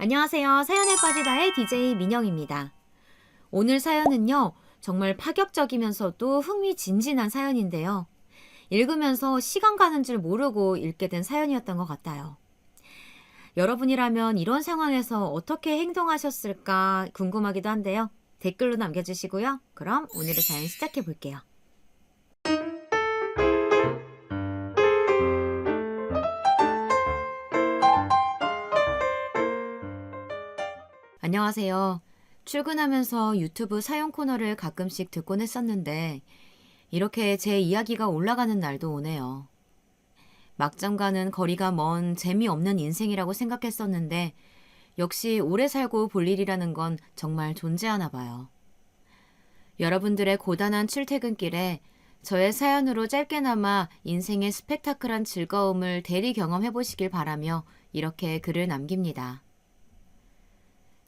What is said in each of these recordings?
안녕하세요. 사연에 빠지다의 DJ 민영입니다. 오늘 사연은요, 정말 파격적이면서도 흥미진진한 사연인데요. 읽으면서 시간 가는 줄 모르고 읽게 된 사연이었던 것 같아요. 여러분이라면 이런 상황에서 어떻게 행동하셨을까 궁금하기도 한데요. 댓글로 남겨주시고요. 그럼 오늘의 사연 시작해 볼게요. 안녕하세요. 출근하면서 유튜브 사연 코너를 가끔씩 듣곤 했었는데, 이렇게 제 이야기가 올라가는 날도 오네요. 막장과는 거리가 먼 재미없는 인생이라고 생각했었는데, 역시 오래 살고 볼 일이라는 건 정말 존재하나 봐요. 여러분들의 고단한 출퇴근길에 저의 사연으로 짧게나마 인생의 스펙타클한 즐거움을 대리 경험해 보시길 바라며 이렇게 글을 남깁니다.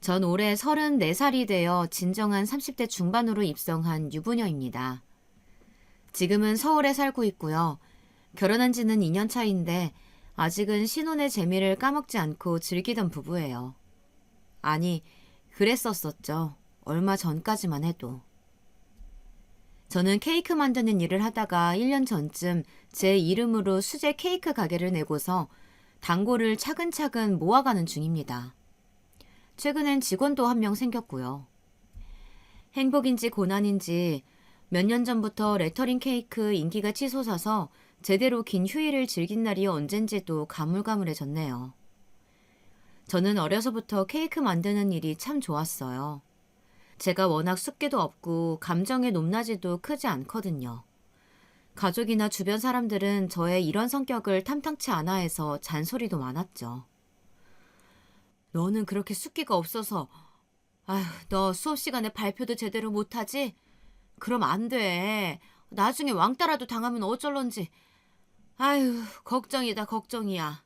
전 올해 34살이 되어 진정한 30대 중반으로 입성한 유부녀입니다. 지금은 서울에 살고 있고요. 결혼한 지는 2년 차인데 아직은 신혼의 재미를 까먹지 않고 즐기던 부부예요. 아니, 그랬었었죠. 얼마 전까지만 해도. 저는 케이크 만드는 일을 하다가 1년 전쯤 제 이름으로 수제 케이크 가게를 내고서 단골을 차근차근 모아가는 중입니다. 최근엔 직원도 한 명 생겼고요. 행복인지 고난인지 몇 년 전부터 레터링 케이크 인기가 치솟아서 제대로 긴 휴일을 즐긴 날이 언젠지도 가물가물해졌네요. 저는 어려서부터 케이크 만드는 일이 참 좋았어요. 제가 워낙 숫기도 없고 감정의 높낮이도 크지 않거든요. 가족이나 주변 사람들은 저의 이런 성격을 탐탁치 않아 해서 잔소리도 많았죠. 너는 그렇게 숫기가 없어서 아휴, 너 수업 시간에 발표도 제대로 못하지? 그럼 안 돼. 나중에 왕따라도 당하면 어쩔런지. 아휴, 걱정이다, 걱정이야.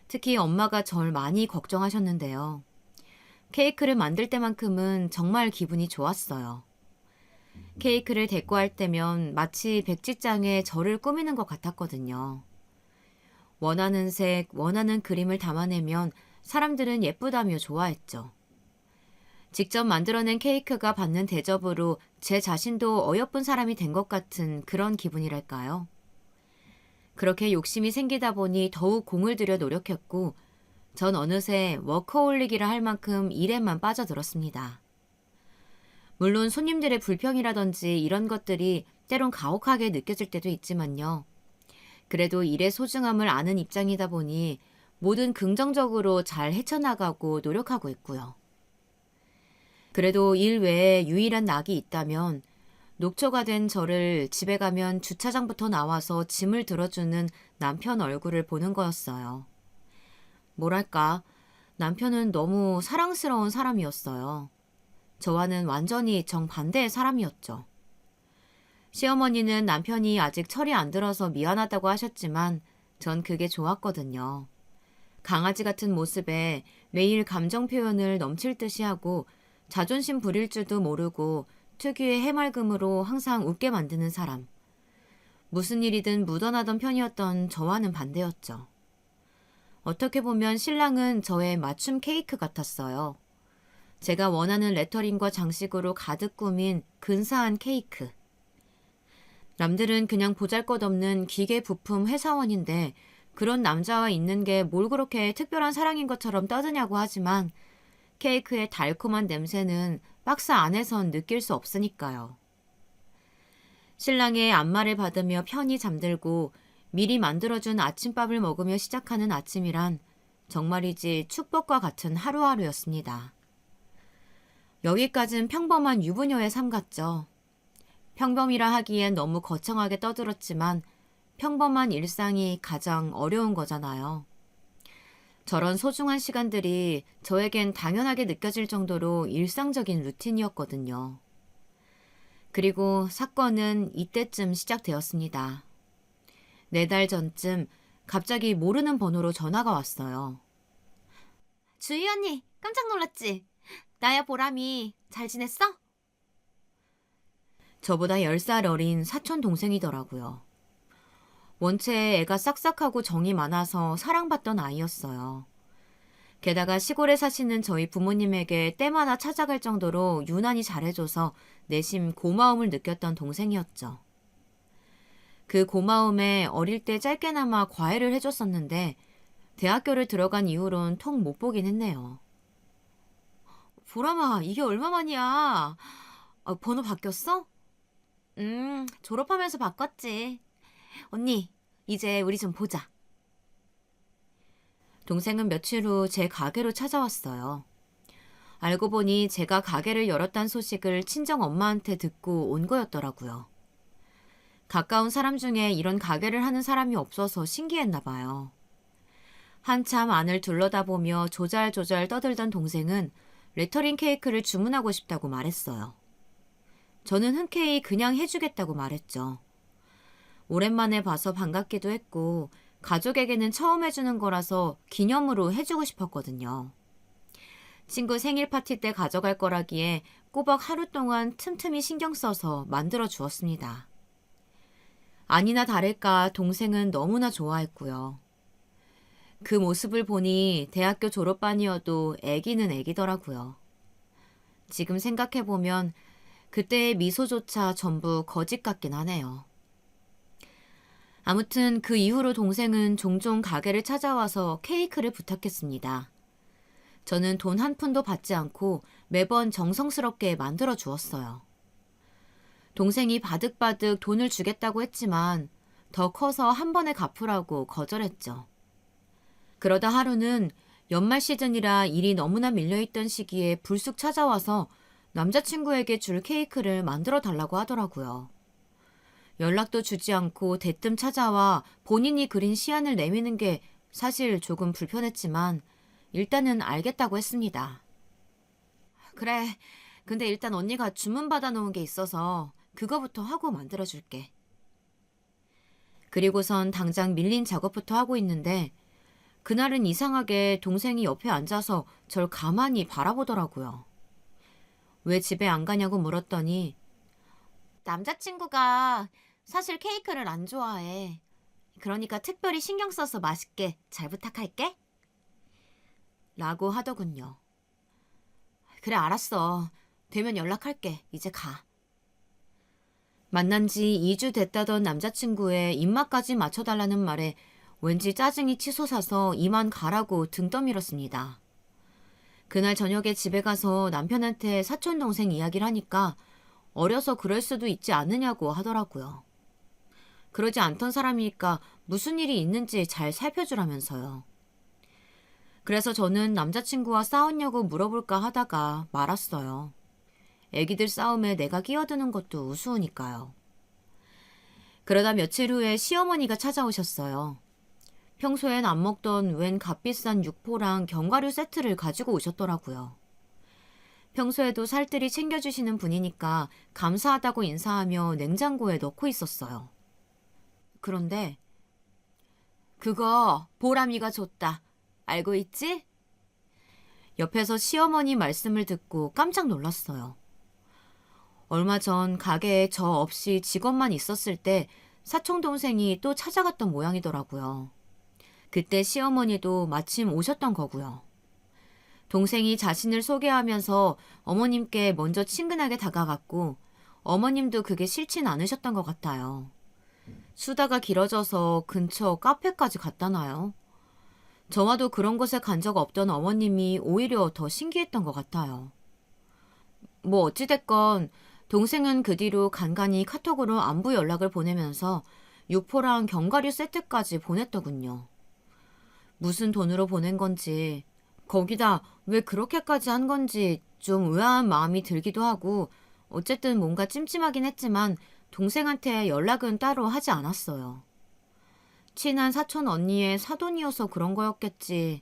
특히 엄마가 절 많이 걱정하셨는데요. 케이크를 만들 때만큼은 정말 기분이 좋았어요. 케이크를 데코할 때면 마치 백지장에 저를 꾸미는 것 같았거든요. 원하는 색, 원하는 그림을 담아내면 사람들은 예쁘다며 좋아했죠. 직접 만들어낸 케이크가 받는 대접으로 제 자신도 어여쁜 사람이 된 것 같은 그런 기분이랄까요. 그렇게 욕심이 생기다 보니 더욱 공을 들여 노력했고 전 어느새 워커홀릭이라 할 만큼 일에만 빠져들었습니다. 물론 손님들의 불평이라든지 이런 것들이 때론 가혹하게 느껴질 때도 있지만요. 그래도 일의 소중함을 아는 입장이다 보니 뭐든 긍정적으로 잘 헤쳐나가고 노력하고 있고요. 그래도 일 외에 유일한 낙이 있다면 녹초가 된 저를 집에 가면 주차장부터 나와서 짐을 들어주는 남편 얼굴을 보는 거였어요. 뭐랄까, 남편은 너무 사랑스러운 사람이었어요. 저와는 완전히 정반대의 사람이었죠. 시어머니는 남편이 아직 철이 안 들어서 미안하다고 하셨지만 전 그게 좋았거든요. 강아지 같은 모습에 매일 감정 표현을 넘칠 듯이 하고 자존심 부릴 줄도 모르고 특유의 해맑음으로 항상 웃게 만드는 사람. 무슨 일이든 묻어나던 편이었던 저와는 반대였죠. 어떻게 보면 신랑은 저의 맞춤 케이크 같았어요. 제가 원하는 레터링과 장식으로 가득 꾸민 근사한 케이크. 남들은 그냥 보잘것없는 기계 부품 회사원인데 그런 남자와 있는 게 뭘 그렇게 특별한 사랑인 것처럼 떠드냐고 하지만 케이크의 달콤한 냄새는 박스 안에선 느낄 수 없으니까요. 신랑의 안마를 받으며 편히 잠들고 미리 만들어준 아침밥을 먹으며 시작하는 아침이란 정말이지 축복과 같은 하루하루였습니다. 여기까진 평범한 유부녀의 삶 같죠. 평범이라 하기엔 너무 거창하게 떠들었지만 평범한 일상이 가장 어려운 거잖아요. 저런 소중한 시간들이 저에겐 당연하게 느껴질 정도로 일상적인 루틴이었거든요. 그리고 사건은 이때쯤 시작되었습니다. 4달 전쯤 갑자기 모르는 번호로 전화가 왔어요. 주희 언니, 깜짝 놀랐지? 나야 보람이. 잘 지냈어? 저보다 10살 어린 사촌 동생이더라고요. 원체 애가 싹싹하고 정이 많아서 사랑받던 아이였어요. 게다가 시골에 사시는 저희 부모님에게 때마다 찾아갈 정도로 유난히 잘해줘서 내심 고마움을 느꼈던 동생이었죠. 그 고마움에 어릴 때 짧게나마 과외를 해줬었는데 대학교를 들어간 이후론 통 못 보긴 했네요. 보람아, 이게 얼마만이야? 번호 바뀌었어? 졸업하면서 바꿨지. 언니, 이제 우리 좀 보자. 동생은 며칠 후 제 가게로 찾아왔어요. 알고 보니 제가 가게를 열었다는 소식을 친정 엄마한테 듣고 온 거였더라고요. 가까운 사람 중에 이런 가게를 하는 사람이 없어서 신기했나 봐요. 한참 안을 둘러다보며 조잘조잘 떠들던 동생은 레터링 케이크를 주문하고 싶다고 말했어요. 저는 흔쾌히 그냥 해주겠다고 말했죠. 오랜만에 봐서 반갑기도 했고 가족에게는 처음 해주는 거라서 기념으로 해주고 싶었거든요. 친구 생일 파티 때 가져갈 거라기에 꼬박 하루 동안 틈틈이 신경 써서 만들어 주었습니다. 아니나 다를까 동생은 너무나 좋아했고요. 그 모습을 보니 대학교 졸업반이어도 애기는 애기더라고요. 지금 생각해보면 그때의 미소조차 전부 거짓 같긴 하네요. 아무튼 그 이후로 동생은 종종 가게를 찾아와서 케이크를 부탁했습니다. 저는 돈 한 푼도 받지 않고 매번 정성스럽게 만들어 주었어요. 동생이 바득바득 돈을 주겠다고 했지만 더 커서 한 번에 갚으라고 거절했죠. 그러다 하루는 연말 시즌이라 일이 너무나 밀려있던 시기에 불쑥 찾아와서 남자친구에게 줄 케이크를 만들어 달라고 하더라고요. 연락도 주지 않고 대뜸 찾아와 본인이 그린 시안을 내미는 게 사실 조금 불편했지만 일단은 알겠다고 했습니다. 그래, 근데 일단 언니가 주문받아 놓은 게 있어서 그거부터 하고 만들어줄게. 그리고선 당장 밀린 작업부터 하고 있는데 그날은 이상하게 동생이 옆에 앉아서 절 가만히 바라보더라고요. 왜 집에 안 가냐고 물었더니 남자친구가 사실 케이크를 안 좋아해. 그러니까 특별히 신경 써서 맛있게 잘 부탁할게. 라고 하더군요. 그래, 알았어. 되면 연락할게. 이제 가. 만난 지 2주 됐다던 남자친구의 입맛까지 맞춰달라는 말에 왠지 짜증이 치솟아서 이만 가라고 등 떠밀었습니다. 그날 저녁에 집에 가서 남편한테 사촌동생 이야기를 하니까 어려서 그럴 수도 있지 않느냐고 하더라고요. 그러지 않던 사람이니까 무슨 일이 있는지 잘 살펴주라면서요. 그래서 저는 남자친구와 싸웠냐고 물어볼까 하다가 말았어요. 애기들 싸움에 내가 끼어드는 것도 우스우니까요. 그러다 며칠 후에 시어머니가 찾아오셨어요. 평소엔 안 먹던 웬 값비싼 육포랑 견과류 세트를 가지고 오셨더라고요. 평소에도 살뜰히 챙겨주시는 분이니까 감사하다고 인사하며 냉장고에 넣고 있었어요. 그런데 그거 보람이가 줬다. 알고 있지? 옆에서 시어머니 말씀을 듣고 깜짝 놀랐어요. 얼마 전 가게에 저 없이 직원만 있었을 때 사촌동생이 또 찾아갔던 모양이더라고요. 그때 시어머니도 마침 오셨던 거고요. 동생이 자신을 소개하면서 어머님께 먼저 친근하게 다가갔고 어머님도 그게 싫진 않으셨던 것 같아요. 수다가 길어져서 근처 카페까지 갔다나요? 저와도 그런 곳에 간 적 없던 어머님이 오히려 더 신기했던 것 같아요. 뭐 어찌됐건 동생은 그 뒤로 간간히 카톡으로 안부 연락을 보내면서 육포랑 견과류 세트까지 보냈더군요. 무슨 돈으로 보낸 건지, 거기다 왜 그렇게까지 한 건지 좀 의아한 마음이 들기도 하고 어쨌든 뭔가 찜찜하긴 했지만 동생한테 연락은 따로 하지 않았어요. 친한 사촌 언니의 사돈이어서 그런 거였겠지,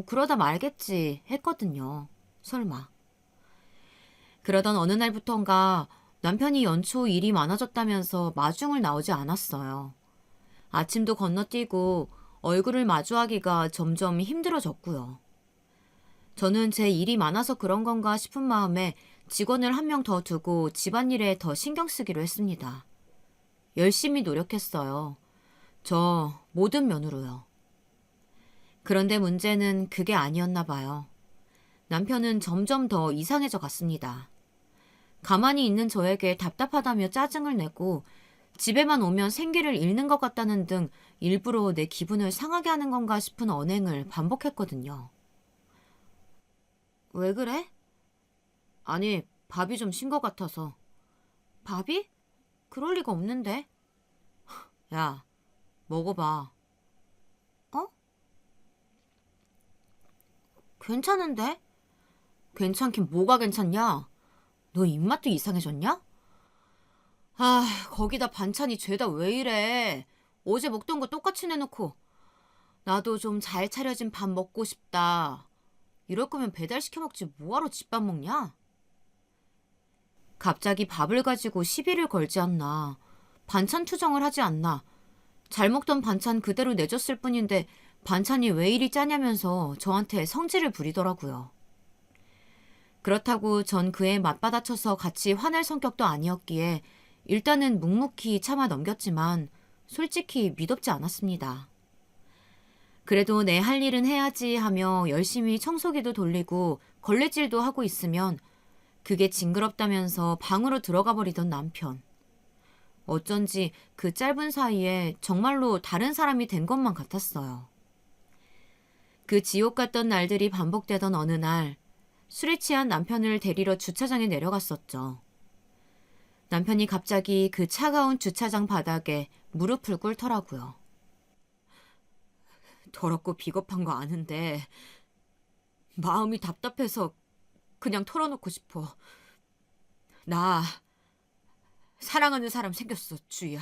그러다 말겠지 했거든요. 설마. 그러던 어느 날부턴가 남편이 연초 일이 많아졌다면서 마중을 나오지 않았어요. 아침도 건너뛰고 얼굴을 마주하기가 점점 힘들어졌고요. 저는 제 일이 많아서 그런 건가 싶은 마음에 직원을 한 명 더 두고 집안일에 더 신경 쓰기로 했습니다. 열심히 노력했어요. 저 모든 면으로요. 그런데 문제는 그게 아니었나 봐요. 남편은 점점 더 이상해져 갔습니다. 가만히 있는 저에게 답답하다며 짜증을 내고 집에만 오면 생기를 잃는 것 같다는 등 일부러 내 기분을 상하게 하는 건가 싶은 언행을 반복했거든요. 왜 그래? 아니, 밥이 좀 신 것 같아서. 밥이? 그럴 리가 없는데. 야, 먹어봐. 어? 괜찮은데? 괜찮긴 뭐가 괜찮냐? 너 입맛도 이상해졌냐? 아, 거기다 반찬이 죄다 왜 이래? 어제 먹던 거 똑같이 내놓고. 나도 좀 잘 차려진 밥 먹고 싶다. 이럴 거면 배달시켜 먹지 뭐하러 집밥 먹냐? 갑자기 밥을 가지고 시비를 걸지 않나. 반찬 투정을 하지 않나. 잘 먹던 반찬 그대로 내줬을 뿐인데 반찬이 왜 이리 짜냐면서 저한테 성질을 부리더라고요. 그렇다고 전 그에 맞받아쳐서 같이 화낼 성격도 아니었기에 일단은 묵묵히 참아 넘겼지만 솔직히 미덥지 않았습니다. 그래도 내 할 일은 해야지 하며 열심히 청소기도 돌리고 걸레질도 하고 있으면 그게 징그럽다면서 방으로 들어가 버리던 남편. 어쩐지 그 짧은 사이에 정말로 다른 사람이 된 것만 같았어요. 그 지옥 같던 날들이 반복되던 어느 날 술에 취한 남편을 데리러 주차장에 내려갔었죠. 남편이 갑자기 그 차가운 주차장 바닥에 무릎을 꿇더라고요. 더럽고 비겁한 거 아는데 마음이 답답해서 그냥 털어놓고 싶어. 나 사랑하는 사람 생겼어, 주희야.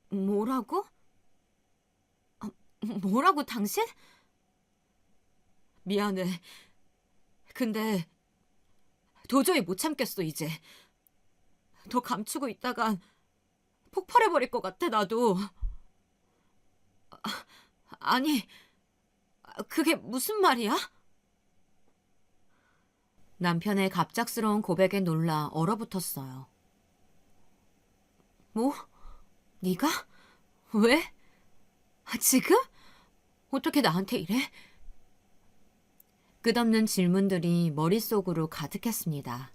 뭐라고? 뭐라고 당신? 미안해. 근데 도저히 못 참겠어, 이제. 더 감추고 있다간 폭발해버릴 것 같아, 나도. 아니, 그게 무슨 말이야? 남편의 갑작스러운 고백에 놀라 얼어붙었어요. 뭐? 네가? 왜? 지금? 어떻게 나한테 이래? 끝없는 질문들이 머릿속으로 가득했습니다.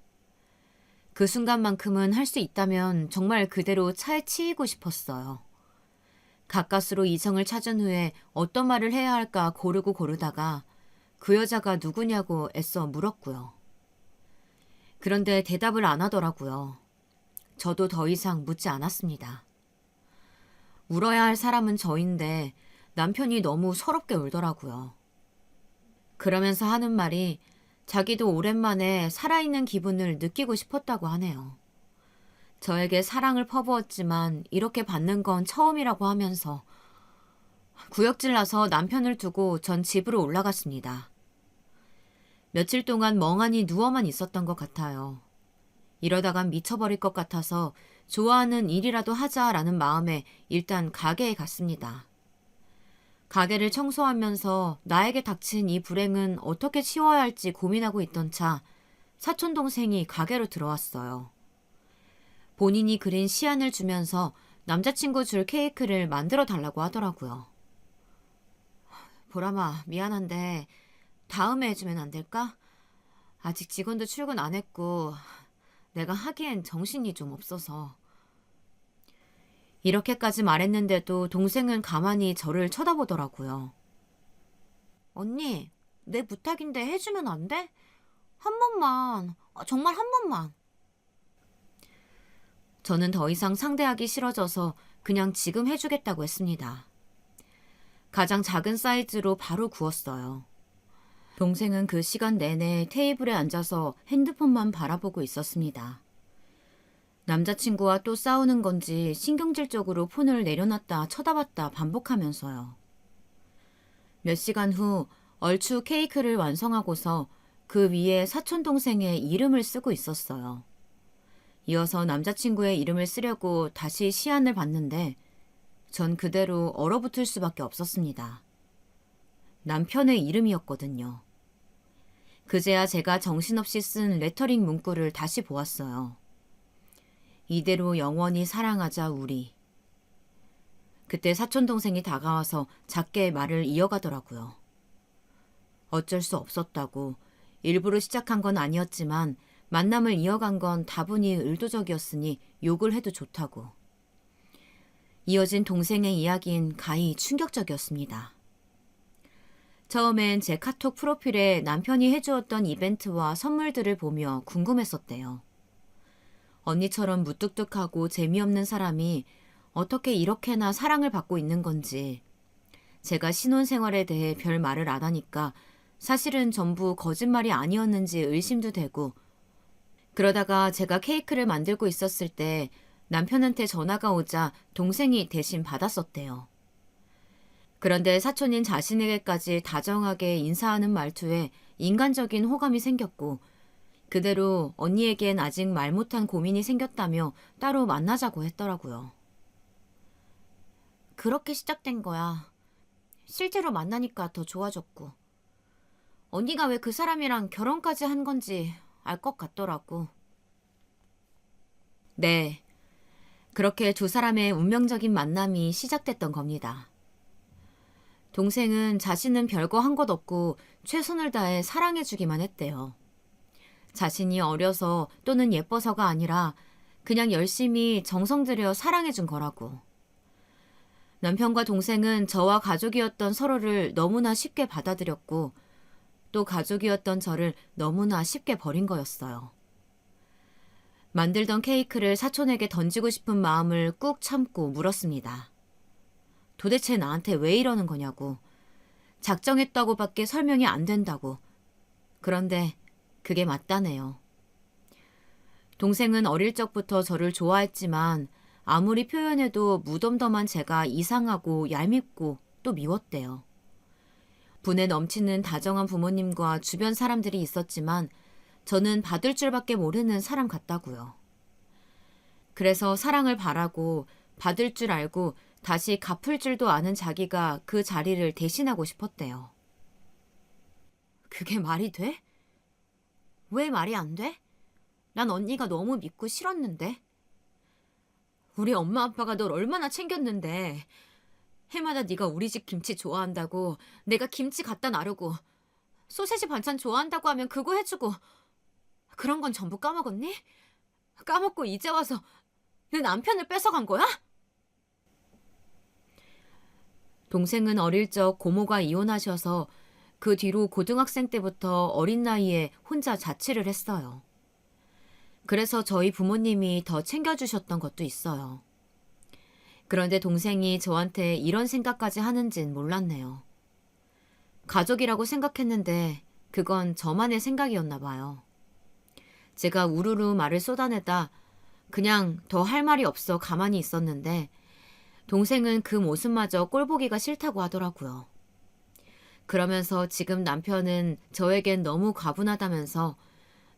그 순간만큼은 할 수 있다면 정말 그대로 차에 치이고 싶었어요. 가까스로 이성을 찾은 후에 어떤 말을 해야 할까 고르다가 그 여자가 누구냐고 애써 물었고요. 그런데 대답을 안 하더라고요. 저도 더 이상 묻지 않았습니다. 울어야 할 사람은 저인데 남편이 너무 서럽게 울더라고요. 그러면서 하는 말이 자기도 오랜만에 살아있는 기분을 느끼고 싶었다고 하네요. 저에게 사랑을 퍼부었지만 이렇게 받는 건 처음이라고 하면서 구역질 나서 남편을 두고 전 집으로 올라갔습니다. 며칠 동안 멍하니 누워만 있었던 것 같아요. 이러다간 미쳐버릴 것 같아서 좋아하는 일이라도 하자라는 마음에 일단 가게에 갔습니다. 가게를 청소하면서 나에게 닥친 이 불행은 어떻게 치워야 할지 고민하고 있던 차 사촌동생이 가게로 들어왔어요. 본인이 그린 시안을 주면서 남자친구 줄 케이크를 만들어 달라고 하더라고요. 보람아, 미안한데 다음에 해주면 안 될까? 아직 직원도 출근 안 했고 내가 하기엔 정신이 좀 없어서. 이렇게까지 말했는데도 동생은 가만히 저를 쳐다보더라고요. 언니, 내 부탁인데 해주면 안 돼? 한 번만, 정말 한 번만. 저는 더 이상 상대하기 싫어져서 그냥 지금 해주겠다고 했습니다. 가장 작은 사이즈로 바로 구웠어요. 동생은 그 시간 내내 테이블에 앉아서 핸드폰만 바라보고 있었습니다. 남자친구와 또 싸우는 건지 신경질적으로 폰을 내려놨다 쳐다봤다 반복하면서요. 몇 시간 후 얼추 케이크를 완성하고서 그 위에 사촌동생의 이름을 쓰고 있었어요. 이어서 남자친구의 이름을 쓰려고 다시 시안을 봤는데 전 그대로 얼어붙을 수밖에 없었습니다. 남편의 이름이었거든요. 그제야 제가 정신없이 쓴 레터링 문구를 다시 보았어요. 이대로 영원히 사랑하자 우리. 그때 사촌 동생이 다가와서 작게 말을 이어가더라고요. 어쩔 수 없었다고. 일부러 시작한 건 아니었지만 만남을 이어간 건 다분히 의도적이었으니 욕을 해도 좋다고. 이어진 동생의 이야기는 가히 충격적이었습니다. 처음엔 제 카톡 프로필에 남편이 해주었던 이벤트와 선물들을 보며 궁금했었대요. 언니처럼 무뚝뚝하고 재미없는 사람이 어떻게 이렇게나 사랑을 받고 있는 건지, 제가 신혼생활에 대해 별 말을 안 하니까 사실은 전부 거짓말이 아니었는지 의심도 되고, 그러다가 제가 케이크를 만들고 있었을 때 남편한테 전화가 오자 동생이 대신 받았었대요. 그런데 사촌인 자신에게까지 다정하게 인사하는 말투에 인간적인 호감이 생겼고, 그대로 언니에겐 아직 말 못한 고민이 생겼다며 따로 만나자고 했더라고요. 그렇게 시작된 거야. 실제로 만나니까 더 좋아졌고. 언니가 왜 그 사람이랑 결혼까지 한 건지 알 것 같더라고. 네. 그렇게 두 사람의 운명적인 만남이 시작됐던 겁니다. 동생은 자신은 별거 한 것 없고 최선을 다해 사랑해주기만 했대요. 자신이 어려서 또는 예뻐서가 아니라 그냥 열심히 정성 들여 사랑해준 거라고. 남편과 동생은 저와 가족이었던 서로를 너무나 쉽게 받아들였고, 또 가족이었던 저를 너무나 쉽게 버린 거였어요. 만들던 케이크를 사촌에게 던지고 싶은 마음을 꾹 참고 물었습니다. 도대체 나한테 왜 이러는 거냐고. 작정했다고밖에 설명이 안 된다고. 그런데 그게 맞다네요. 동생은 어릴 적부터 저를 좋아했지만 아무리 표현해도 무덤덤한 제가 이상하고 얄밉고 또 미웠대요. 분에 넘치는 다정한 부모님과 주변 사람들이 있었지만 저는 받을 줄밖에 모르는 사람 같다고요. 그래서 사랑을 바라고 받을 줄 알고 다시 갚을 줄도 아는 자기가 그 자리를 대신하고 싶었대요. 그게 말이 돼? 왜 말이 안 돼? 난 언니가 너무 믿고 싫었는데. 우리 엄마 아빠가 널 얼마나 챙겼는데. 해마다 네가 우리 집 김치 좋아한다고 내가 김치 갖다 나르고, 소세지 반찬 좋아한다고 하면 그거 해주고, 그런 건 전부 까먹었니? 까먹고 이제 와서 내 남편을 뺏어간 거야? 동생은 어릴 적 고모가 이혼하셔서 그 뒤로 고등학생 때부터 어린 나이에 혼자 자취를 했어요. 그래서 저희 부모님이 더 챙겨주셨던 것도 있어요. 그런데 동생이 저한테 이런 생각까지 하는진 몰랐네요. 가족이라고 생각했는데 그건 저만의 생각이었나 봐요. 제가 우르르 말을 쏟아내다 그냥 더 할 말이 없어 가만히 있었는데 동생은 그 모습마저 꼴보기가 싫다고 하더라고요. 그러면서 지금 남편은 저에겐 너무 과분하다면서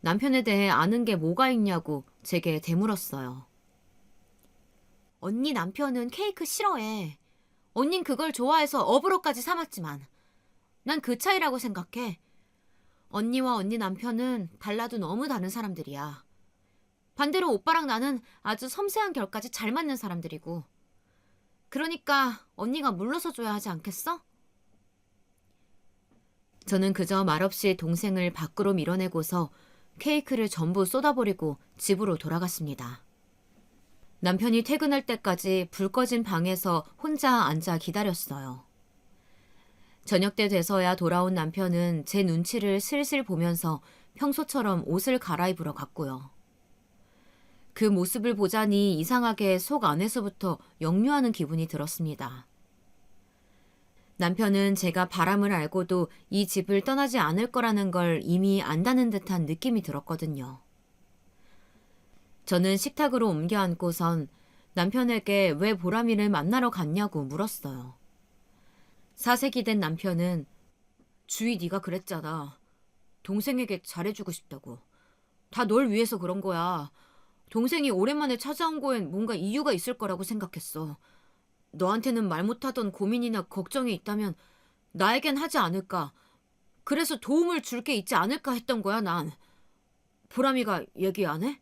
남편에 대해 아는 게 뭐가 있냐고 제게 되물었어요. 언니 남편은 케이크 싫어해. 언닌 그걸 좋아해서 업으로까지 삼았지만 난 그 차이라고 생각해. 언니와 언니 남편은 달라도 너무 다른 사람들이야. 반대로 오빠랑 나는 아주 섬세한 결까지 잘 맞는 사람들이고. 그러니까 언니가 물러서 줘야 하지 않겠어? 저는 그저 말없이 동생을 밖으로 밀어내고서 케이크를 전부 쏟아버리고 집으로 돌아갔습니다. 남편이 퇴근할 때까지 불 꺼진 방에서 혼자 앉아 기다렸어요. 저녁 때 돼서야 돌아온 남편은 제 눈치를 슬슬 보면서 평소처럼 옷을 갈아입으러 갔고요. 그 모습을 보자니 이상하게 속 안에서부터 역류하는 기분이 들었습니다. 남편은 제가 바람을 알고도 이 집을 떠나지 않을 거라는 걸 이미 안다는 듯한 느낌이 들었거든요. 저는 식탁으로 옮겨 앉고선 남편에게 왜 보람이를 만나러 갔냐고 물었어요. 사색이 된 남편은 주희 네가 그랬잖아. 동생에게 잘해주고 싶다고. 다 널 위해서 그런 거야. 동생이 오랜만에 찾아온 거엔 뭔가 이유가 있을 거라고 생각했어. 너한테는 말 못하던 고민이나 걱정이 있다면 나에겐 하지 않을까. 그래서 도움을 줄 게 있지 않을까 했던 거야, 난. 보람이가 얘기 안 해?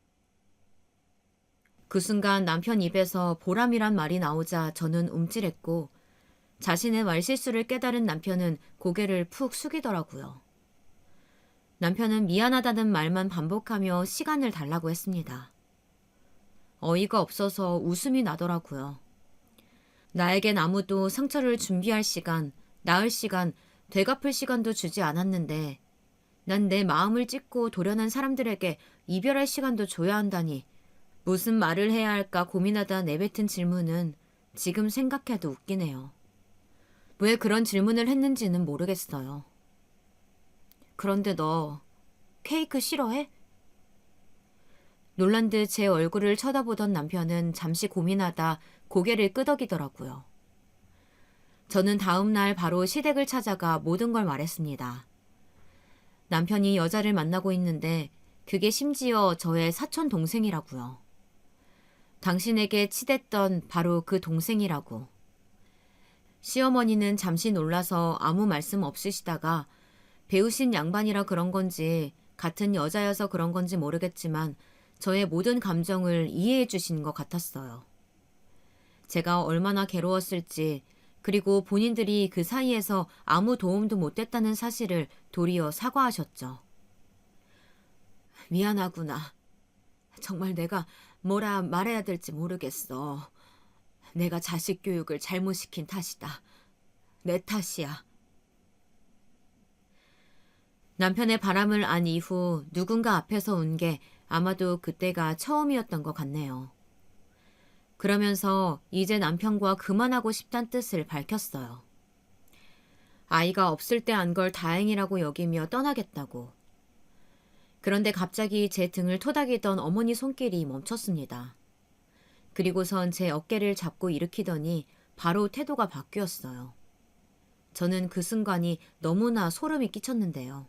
그 순간 남편 입에서 보람이란 말이 나오자 저는 움찔했고 자신의 말실수를 깨달은 남편은 고개를 푹 숙이더라고요. 남편은 미안하다는 말만 반복하며 시간을 달라고 했습니다. 어이가 없어서 웃음이 나더라고요. 나에겐 아무도 상처를 준비할 시간, 나을 시간, 되갚을 시간도 주지 않았는데 난 내 마음을 찢고 도련한 사람들에게 이별할 시간도 줘야 한다니 무슨 말을 해야 할까 고민하다 내뱉은 질문은 지금 생각해도 웃기네요. 왜 그런 질문을 했는지는 모르겠어요. 그런데 너 케이크 싫어해? 놀란 듯 제 얼굴을 쳐다보던 남편은 잠시 고민하다 고개를 끄덕이더라고요. 저는 다음 날 바로 시댁을 찾아가 모든 걸 말했습니다. 남편이 여자를 만나고 있는데 그게 심지어 저의 사촌 동생이라고요. 당신에게 치댔던 바로 그 동생이라고. 시어머니는 잠시 놀라서 아무 말씀 없으시다가 배우신 양반이라 그런 건지 같은 여자여서 그런 건지 모르겠지만 저의 모든 감정을 이해해 주신 것 같았어요. 제가 얼마나 괴로웠을지 그리고 본인들이 그 사이에서 아무 도움도 못 됐다는 사실을 도리어 사과하셨죠. 미안하구나. 정말 내가 뭐라 말해야 될지 모르겠어. 내가 자식 교육을 잘못 시킨 탓이다. 내 탓이야. 남편의 바람을 안 이후 누군가 앞에서 운 게 아마도 그때가 처음이었던 것 같네요. 그러면서 이제 남편과 그만하고 싶단 뜻을 밝혔어요. 아이가 없을 때 안 걸 다행이라고 여기며 떠나겠다고. 그런데 갑자기 제 등을 토닥이던 어머니 손길이 멈췄습니다. 그리고선 제 어깨를 잡고 일으키더니 바로 태도가 바뀌었어요. 저는 그 순간이 너무나 소름이 끼쳤는데요.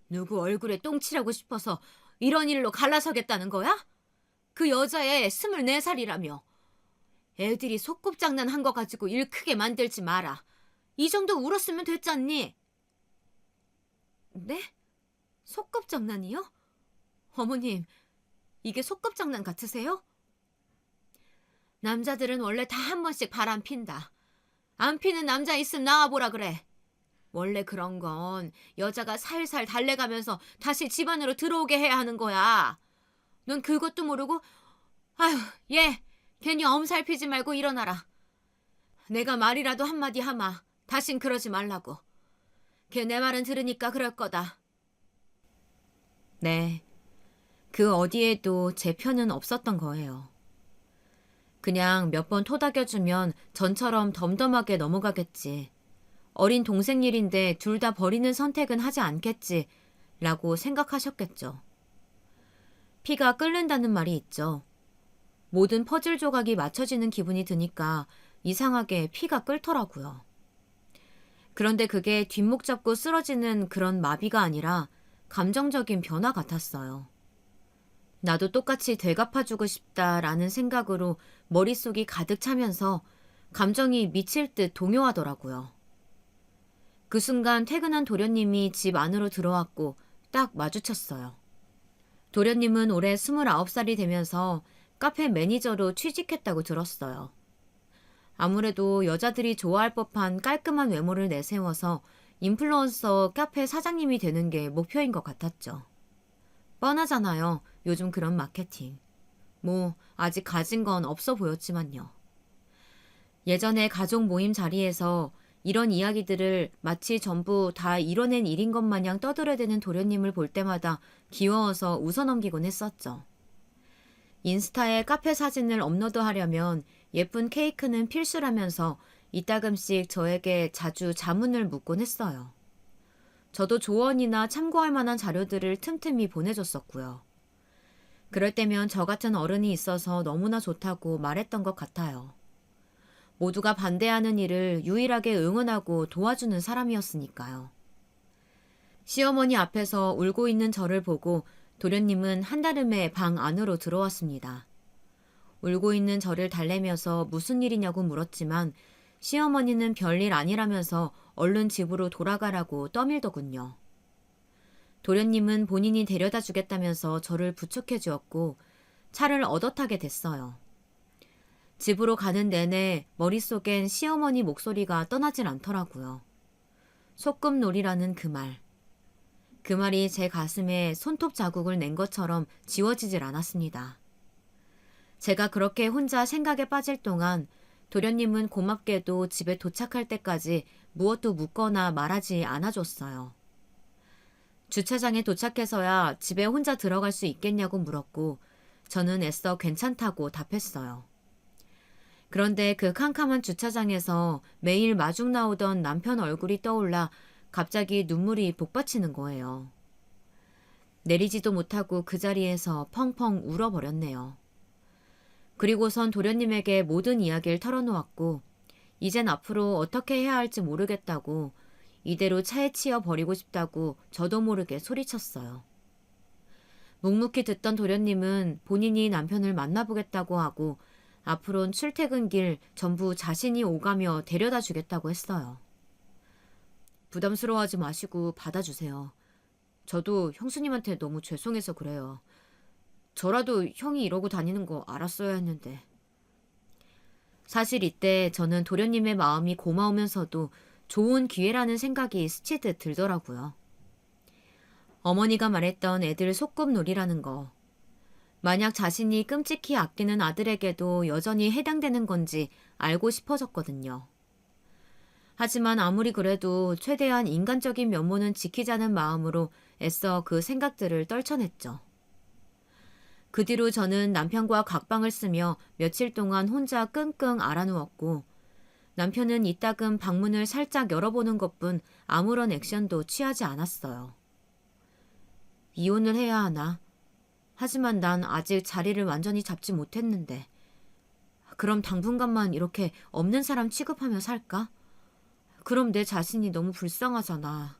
누구 얼굴에 똥칠하고 싶어서 이런 일로 갈라서겠다는 거야? 그 여자애 24살이라며. 애들이 소꿉장난 한 거 가지고 일 크게 만들지 마라. 이 정도 울었으면 됐잖니. 네? 소꿉장난이요? 어머님, 이게 소꿉장난 같으세요? 남자들은 원래 다 한 번씩 바람 핀다. 안 피는 남자 있으면 나와보라 그래. 원래 그런 건 여자가 살살 달래가면서 다시 집안으로 들어오게 해야 하는 거야. 넌 그것도 모르고 아휴 얘 괜히 엄살 피지 말고 일어나라. 내가 말이라도 한마디 하마. 다신 그러지 말라고. 걔 내 말은 들으니까 그럴 거다. 네, 그 어디에도 제 편은 없었던 거예요. 그냥 몇 번 토닥여주면 전처럼 덤덤하게 넘어가겠지. 어린 동생 일인데 둘 다 버리는 선택은 하지 않겠지 라고 생각하셨겠죠. 피가 끓는다는 말이 있죠. 모든 퍼즐 조각이 맞춰지는 기분이 드니까 이상하게 피가 끓더라고요. 그런데 그게 뒷목 잡고 쓰러지는 그런 마비가 아니라 감정적인 변화 같았어요. 나도 똑같이 되갚아주고 싶다라는 생각으로 머릿속이 가득 차면서 감정이 미칠 듯 동요하더라고요. 그 순간 퇴근한 도련님이 집 안으로 들어왔고 딱 마주쳤어요. 도련님은 올해 29살이 되면서 카페 매니저로 취직했다고 들었어요. 아무래도 여자들이 좋아할 법한 깔끔한 외모를 내세워서 인플루언서 카페 사장님이 되는 게 목표인 것 같았죠. 뻔하잖아요. 요즘 그런 마케팅. 뭐 아직 가진 건 없어 보였지만요. 예전에 가족 모임 자리에서 이런 이야기들을 마치 전부 다 이뤄낸 일인 것 마냥 떠들어대는 도련님을 볼 때마다 귀여워서 웃어넘기곤 했었죠. 인스타에 카페 사진을 업로드하려면 예쁜 케이크는 필수라면서 이따금씩 저에게 자주 자문을 묻곤 했어요. 저도 조언이나 참고할 만한 자료들을 틈틈이 보내줬었고요. 그럴 때면 저 같은 어른이 있어서 너무나 좋다고 말했던 것 같아요. 모두가 반대하는 일을 유일하게 응원하고 도와주는 사람이었으니까요. 시어머니 앞에서 울고 있는 저를 보고 도련님은 한달음에 방 안으로 들어왔습니다. 울고 있는 저를 달래면서 무슨 일이냐고 물었지만 시어머니는 별일 아니라면서 얼른 집으로 돌아가라고 떠밀더군요. 도련님은 본인이 데려다 주겠다면서 저를 부축해 주었고 차를 얻어 타게 됐어요. 집으로 가는 내내 머릿속엔 시어머니 목소리가 떠나질 않더라고요. 소꿉놀이라는 그 말. 그 말이 제 가슴에 손톱 자국을 낸 것처럼 지워지질 않았습니다. 제가 그렇게 혼자 생각에 빠질 동안 도련님은 고맙게도 집에 도착할 때까지 무엇도 묻거나 말하지 않아줬어요. 주차장에 도착해서야 집에 혼자 들어갈 수 있겠냐고 물었고 저는 애써 괜찮다고 답했어요. 그런데 그 캄캄한 주차장에서 매일 마중 나오던 남편 얼굴이 떠올라 갑자기 눈물이 복받치는 거예요. 내리지도 못하고 그 자리에서 펑펑 울어버렸네요. 그리고선 도련님에게 모든 이야기를 털어놓았고 이젠 앞으로 어떻게 해야 할지 모르겠다고 이대로 차에 치여 버리고 싶다고 저도 모르게 소리쳤어요. 묵묵히 듣던 도련님은 본인이 남편을 만나보겠다고 하고 앞으론 출퇴근길 전부 자신이 오가며 데려다 주겠다고 했어요. 부담스러워하지 마시고 받아주세요. 저도 형수님한테 너무 죄송해서 그래요. 저라도 형이 이러고 다니는 거 알았어야 했는데. 사실 이때 저는 도련님의 마음이 고마우면서도 좋은 기회라는 생각이 스치듯 들더라고요. 어머니가 말했던 애들 소꿉놀이라는 거. 만약 자신이 끔찍히 아끼는 아들에게도 여전히 해당되는 건지 알고 싶어졌거든요. 하지만 아무리 그래도 최대한 인간적인 면모는 지키자는 마음으로 애써 그 생각들을 떨쳐냈죠. 그 뒤로 저는 남편과 각방을 쓰며 며칠 동안 혼자 끙끙 앓아누웠고 남편은 이따금 방문을 살짝 열어보는 것뿐 아무런 액션도 취하지 않았어요. 이혼을 해야 하나? 하지만 난 아직 자리를 완전히 잡지 못했는데. 그럼 당분간만 이렇게 없는 사람 취급하며 살까? 그럼 내 자신이 너무 불쌍하잖아.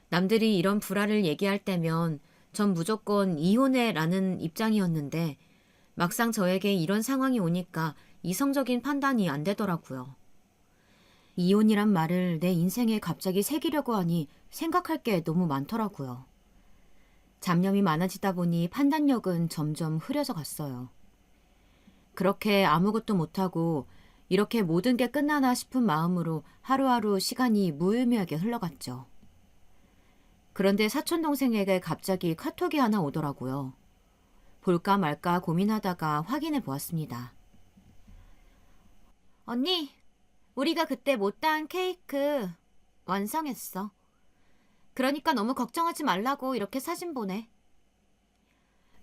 남들이 이런 불화를 얘기할 때면 전 무조건 이혼해라는 입장이었는데 막상 저에게 이런 상황이 오니까 이성적인 판단이 안 되더라고요. 이혼이란 말을 내 인생에 갑자기 새기려고 하니 생각할 게 너무 많더라고요. 잡념이 많아지다 보니 판단력은 점점 흐려져 갔어요. 그렇게 아무것도 못하고 이렇게 모든 게 끝나나 싶은 마음으로 하루하루 시간이 무의미하게 흘러갔죠. 그런데 사촌동생에게 갑자기 카톡이 하나 오더라고요. 볼까 말까 고민하다가 확인해 보았습니다. 언니, 우리가 그때 못 따은 케이크 완성했어. 그러니까 너무 걱정하지 말라고 이렇게 사진 보내.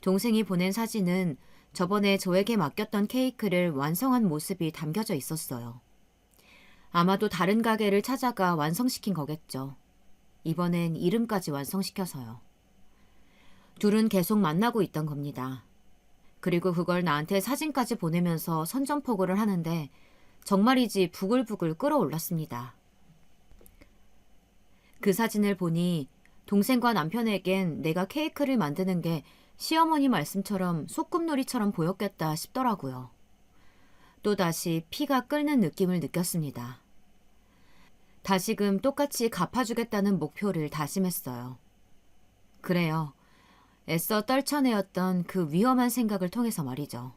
동생이 보낸 사진은 저번에 저에게 맡겼던 케이크를 완성한 모습이 담겨져 있었어요. 아마도 다른 가게를 찾아가 완성시킨 거겠죠. 이번엔 이름까지 완성시켜서요. 둘은 계속 만나고 있던 겁니다. 그리고 그걸 나한테 사진까지 보내면서 선전포고를 하는데 정말이지 부글부글 끓어올랐습니다. 그 사진을 보니 동생과 남편에겐 내가 케이크를 만드는 게 시어머니 말씀처럼 소꿉놀이처럼 보였겠다 싶더라고요. 또다시 피가 끓는 느낌을 느꼈습니다. 다시금 똑같이 갚아주겠다는 목표를 다짐했어요. 그래요. 애써 떨쳐내었던 그 위험한 생각을 통해서 말이죠.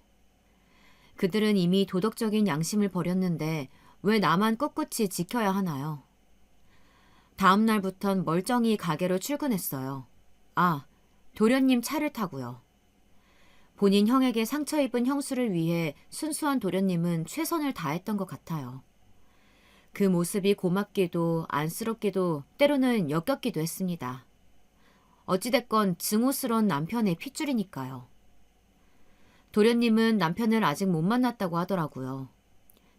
그들은 이미 도덕적인 양심을 버렸는데 왜 나만 꿋꿋이 지켜야 하나요? 다음 날부턴 멀쩡히 가게로 출근했어요. 아, 도련님 차를 타고요. 본인 형에게 상처 입은 형수를 위해 순수한 도련님은 최선을 다했던 것 같아요. 그 모습이 고맙기도 안쓰럽기도 때로는 역겹기도 했습니다. 어찌됐건 증오스러운 남편의 핏줄이니까요. 도련님은 남편을 아직 못 만났다고 하더라고요.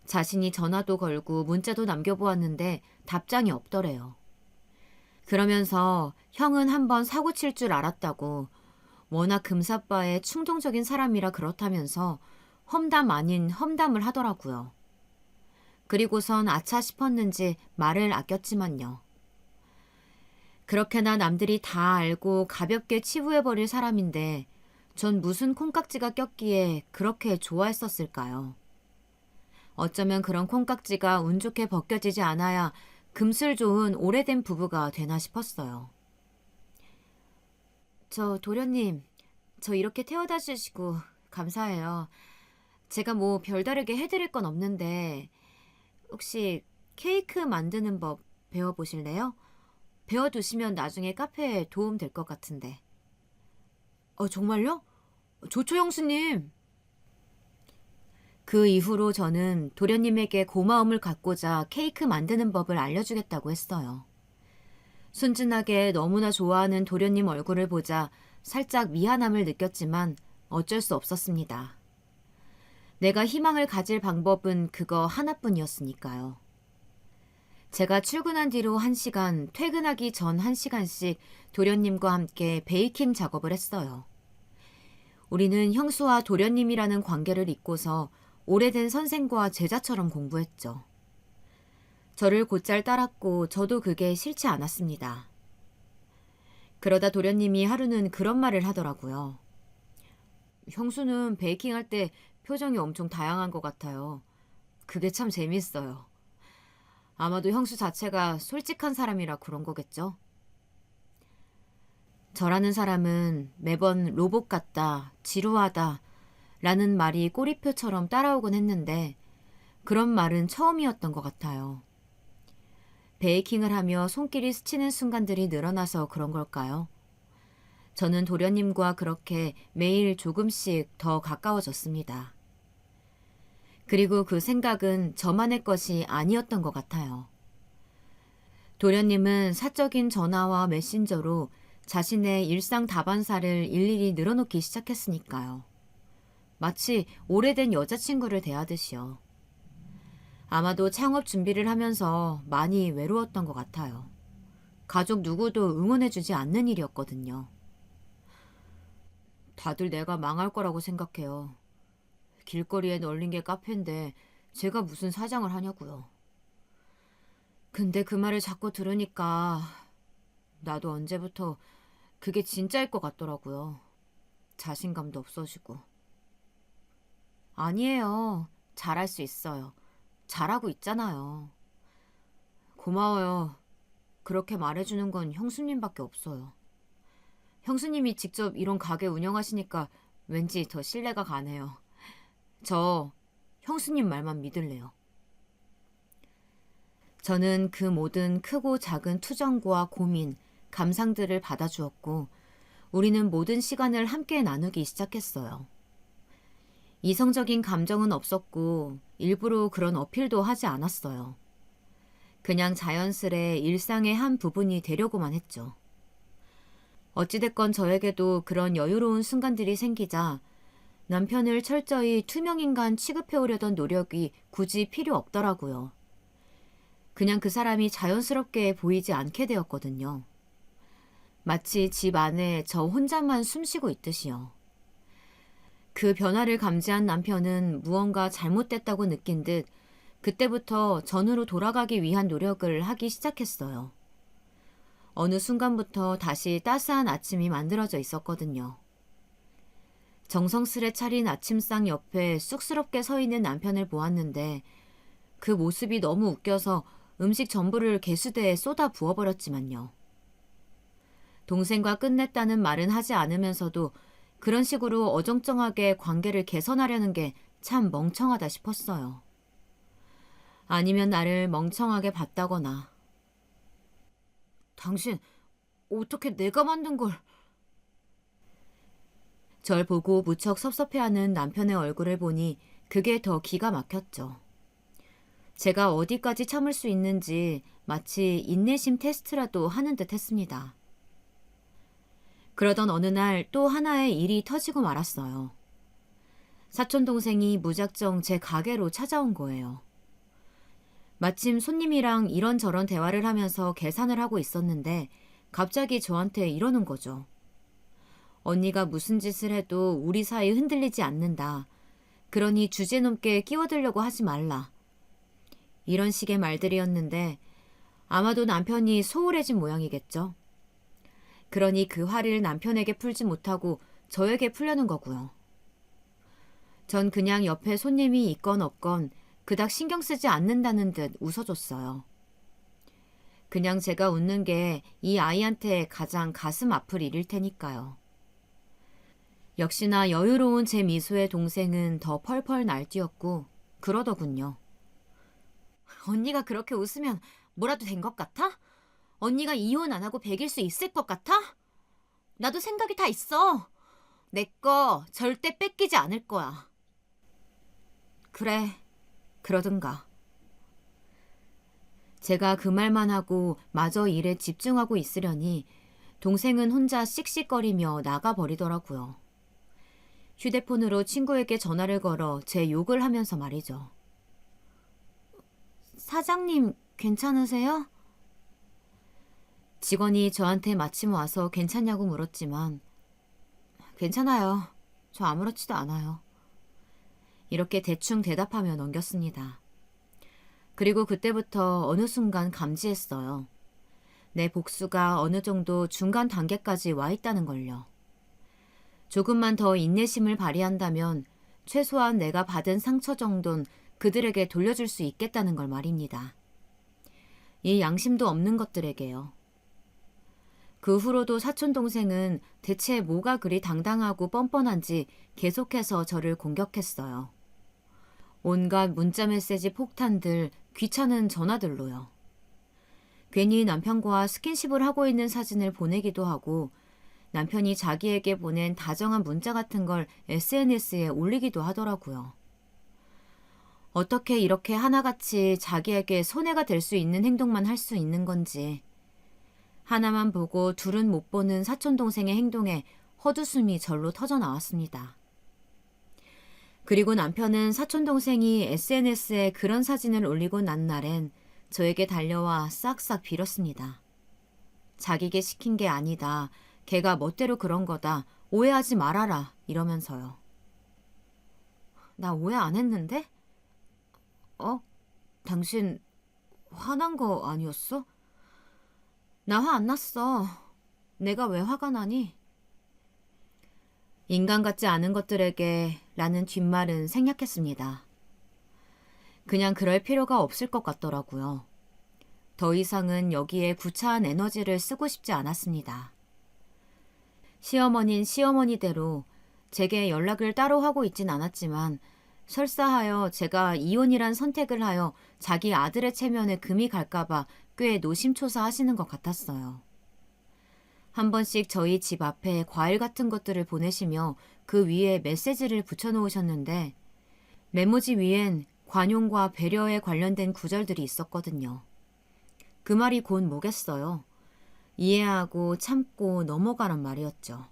자신이 전화도 걸고 문자도 남겨보았는데 답장이 없더래요. 그러면서 형은 한번 사고 칠 줄 알았다고 워낙 금사빠에 충동적인 사람이라 그렇다면서 험담 아닌 험담을 하더라고요. 그리고선 아차 싶었는지 말을 아꼈지만요. 그렇게나 남들이 다 알고 가볍게 치부해버릴 사람인데 전 무슨 콩깍지가 꼈기에 그렇게 좋아했었을까요? 어쩌면 그런 콩깍지가 운 좋게 벗겨지지 않아야 금슬 좋은 오래된 부부가 되나 싶었어요. 저 도련님, 저 이렇게 태워다 주시고 감사해요. 제가 뭐 별다르게 해드릴 건 없는데 혹시 케이크 만드는 법 배워보실래요? 배워두시면 나중에 카페에 도움 될 것 같은데. 정말요? 좋죠, 형수님. 그 이후로 저는 도련님에게 고마움을 갖고자 케이크 만드는 법을 알려주겠다고 했어요. 순진하게 너무나 좋아하는 도련님 얼굴을 보자 살짝 미안함을 느꼈지만 어쩔 수 없었습니다. 내가 희망을 가질 방법은 그거 하나뿐이었으니까요. 제가 출근한 뒤로 1시간, 퇴근하기 전 1시간씩 도련님과 함께 베이킹 작업을 했어요. 우리는 형수와 도련님이라는 관계를 잇고서 오래된 선생과 제자처럼 공부했죠. 저를 곧잘 따랐고 저도 그게 싫지 않았습니다. 그러다 도련님이 하루는 그런 말을 하더라고요. 형수는 베이킹할 때 표정이 엄청 다양한 것 같아요. 그게 참 재밌어요. 아마도 형수 자체가 솔직한 사람이라 그런 거겠죠? 저라는 사람은 매번 로봇 같다, 지루하다 라는 말이 꼬리표처럼 따라오곤 했는데 그런 말은 처음이었던 것 같아요. 베이킹을 하며 손길이 스치는 순간들이 늘어나서 그런 걸까요? 저는 도련님과 그렇게 매일 조금씩 더 가까워졌습니다. 그리고 그 생각은 저만의 것이 아니었던 것 같아요. 도련님은 사적인 전화와 메신저로 자신의 일상 다반사를 일일이 늘어놓기 시작했으니까요. 마치 오래된 여자친구를 대하듯이요. 아마도 창업 준비를 하면서 많이 외로웠던 것 같아요. 가족 누구도 응원해주지 않는 일이었거든요. 다들 내가 망할 거라고 생각해요. 길거리에 널린 게 카페인데 제가 무슨 사장을 하냐고요. 근데 그 말을 자꾸 들으니까 나도 언제부터 그게 진짜일 것 같더라고요. 자신감도 없어지고. 아니에요. 잘할 수 있어요. 잘하고 있잖아요. 고마워요. 그렇게 말해주는 건 형수님밖에 없어요. 형수님이 직접 이런 가게 운영하시니까 왠지 더 신뢰가 가네요. 저 형수님 말만 믿을래요. 저는 그 모든 크고 작은 투정과 고민, 감상들을 받아주었고 우리는 모든 시간을 함께 나누기 시작했어요. 이성적인 감정은 없었고 일부러 그런 어필도 하지 않았어요. 그냥 자연스레 일상의 한 부분이 되려고만 했죠. 어찌됐건 저에게도 그런 여유로운 순간들이 생기자 남편을 철저히 투명인간 취급해오려던 노력이 굳이 필요 없더라고요. 그냥 그 사람이 자연스럽게 보이지 않게 되었거든요. 마치 집 안에 저 혼자만 숨쉬고 있듯이요. 그 변화를 감지한 남편은 무언가 잘못됐다고 느낀 듯 그때부터 전으로 돌아가기 위한 노력을 하기 시작했어요. 어느 순간부터 다시 따스한 아침이 만들어져 있었거든요. 정성스레 차린 아침상 옆에 쑥스럽게 서 있는 남편을 보았는데 그 모습이 너무 웃겨서 음식 전부를 개수대에 쏟아 부어버렸지만요. 동생과 끝냈다는 말은 하지 않으면서도 그런 식으로 어정쩡하게 관계를 개선하려는 게 참 멍청하다 싶었어요. 아니면 나를 멍청하게 봤다거나. 당신, 어떻게 내가 만든 걸... 절 보고 무척 섭섭해하는 남편의 얼굴을 보니 그게 더 기가 막혔죠. 제가 어디까지 참을 수 있는지 마치 인내심 테스트라도 하는 듯 했습니다. 그러던 어느 날 또 하나의 일이 터지고 말았어요. 사촌동생이 무작정 제 가게로 찾아온 거예요. 마침 손님이랑 이런저런 대화를 하면서 계산을 하고 있었는데 갑자기 저한테 이러는 거죠. 언니가 무슨 짓을 해도 우리 사이 흔들리지 않는다. 그러니 주제넘게 끼어들려고 하지 말라. 이런 식의 말들이었는데 아마도 남편이 소홀해진 모양이겠죠. 그러니 그 화를 남편에게 풀지 못하고 저에게 풀려는 거고요. 전 그냥 옆에 손님이 있건 없건 그닥 신경 쓰지 않는다는 듯 웃어줬어요. 그냥 제가 웃는 게 이 아이한테 가장 가슴 아플 일일 테니까요. 역시나 여유로운 제 미소의 동생은 더 펄펄 날뛰었고 그러더군요. 언니가 그렇게 웃으면 뭐라도 된 것 같아? 언니가 이혼 안 하고 베길 수 있을 것 같아? 나도 생각이 다 있어. 내 거 절대 뺏기지 않을 거야. 그래, 그러든가. 제가 그 말만 하고 마저 일에 집중하고 있으려니 동생은 혼자 씩씩거리며 나가버리더라고요. 휴대폰으로 친구에게 전화를 걸어 제 욕을 하면서 말이죠. 사장님, 괜찮으세요? 직원이 저한테 마침 와서 괜찮냐고 물었지만 괜찮아요. 저 아무렇지도 않아요. 이렇게 대충 대답하며 넘겼습니다. 그리고 그때부터 어느 순간 감지했어요. 내 복수가 어느 정도 중간 단계까지 와 있다는 걸요. 조금만 더 인내심을 발휘한다면 최소한 내가 받은 상처 정도는 그들에게 돌려줄 수 있겠다는 걸 말입니다. 이 양심도 없는 것들에게요. 그 후로도 사촌동생은 대체 뭐가 그리 당당하고 뻔뻔한지 계속해서 저를 공격했어요. 온갖 문자 메시지 폭탄들, 귀찮은 전화들로요. 괜히 남편과 스킨십을 하고 있는 사진을 보내기도 하고 남편이 자기에게 보낸 다정한 문자 같은 걸 SNS에 올리기도 하더라고요. 어떻게 이렇게 하나같이 자기에게 손해가 될 수 있는 행동만 할 수 있는 건지 하나만 보고 둘은 못 보는 사촌동생의 행동에 헛웃음이 절로 터져 나왔습니다. 그리고 남편은 사촌동생이 SNS에 그런 사진을 올리고 난 날엔 저에게 달려와 싹싹 빌었습니다. 자기게 시킨 게 아니다. 걔가 멋대로 그런 거다. 오해하지 말아라. 이러면서요. 나 오해 안 했는데? 당신 화난 거 아니었어? 나 화 안 났어. 내가 왜 화가 나니? 인간 같지 않은 것들에게 라는 뒷말은 생략했습니다. 그냥 그럴 필요가 없을 것 같더라고요. 더 이상은 여기에 구차한 에너지를 쓰고 싶지 않았습니다. 시어머니는 시어머니대로 제게 연락을 따로 하고 있진 않았지만 설사하여 제가 이혼이란 선택을 하여 자기 아들의 체면에 금이 갈까봐 꽤 노심초사하시는 것 같았어요. 한 번씩 저희 집 앞에 과일 같은 것들을 보내시며 그 위에 메시지를 붙여놓으셨는데 메모지 위엔 관용과 배려에 관련된 구절들이 있었거든요. 그 말이 곧 뭐겠어요. 이해하고 참고 넘어가란 말이었죠.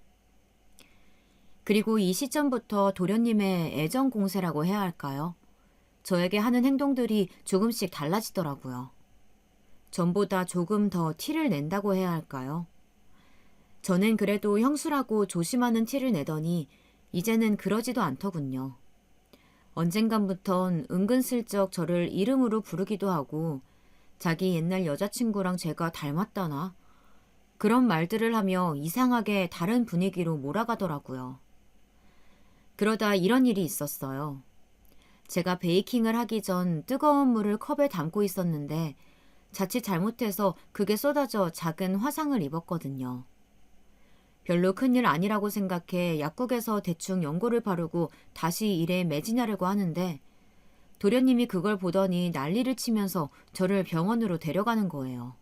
그리고 이 시점부터 도련님의 애정 공세라고 해야 할까요? 저에게 하는 행동들이 조금씩 달라지더라고요. 전보다 조금 더 티를 낸다고 해야 할까요? 전엔 그래도 형수라고 조심하는 티를 내더니 이제는 그러지도 않더군요. 언젠간부턴 은근슬쩍 저를 이름으로 부르기도 하고 자기 옛날 여자친구랑 제가 닮았다나 그런 말들을 하며 이상하게 다른 분위기로 몰아가더라고요. 그러다 이런 일이 있었어요. 제가 베이킹을 하기 전 뜨거운 물을 컵에 담고 있었는데 자칫 잘못해서 그게 쏟아져 작은 화상을 입었거든요. 별로 큰일 아니라고 생각해 약국에서 대충 연고를 바르고 다시 일에 매진하려고 하는데 도련님이 그걸 보더니 난리를 치면서 저를 병원으로 데려가는 거예요.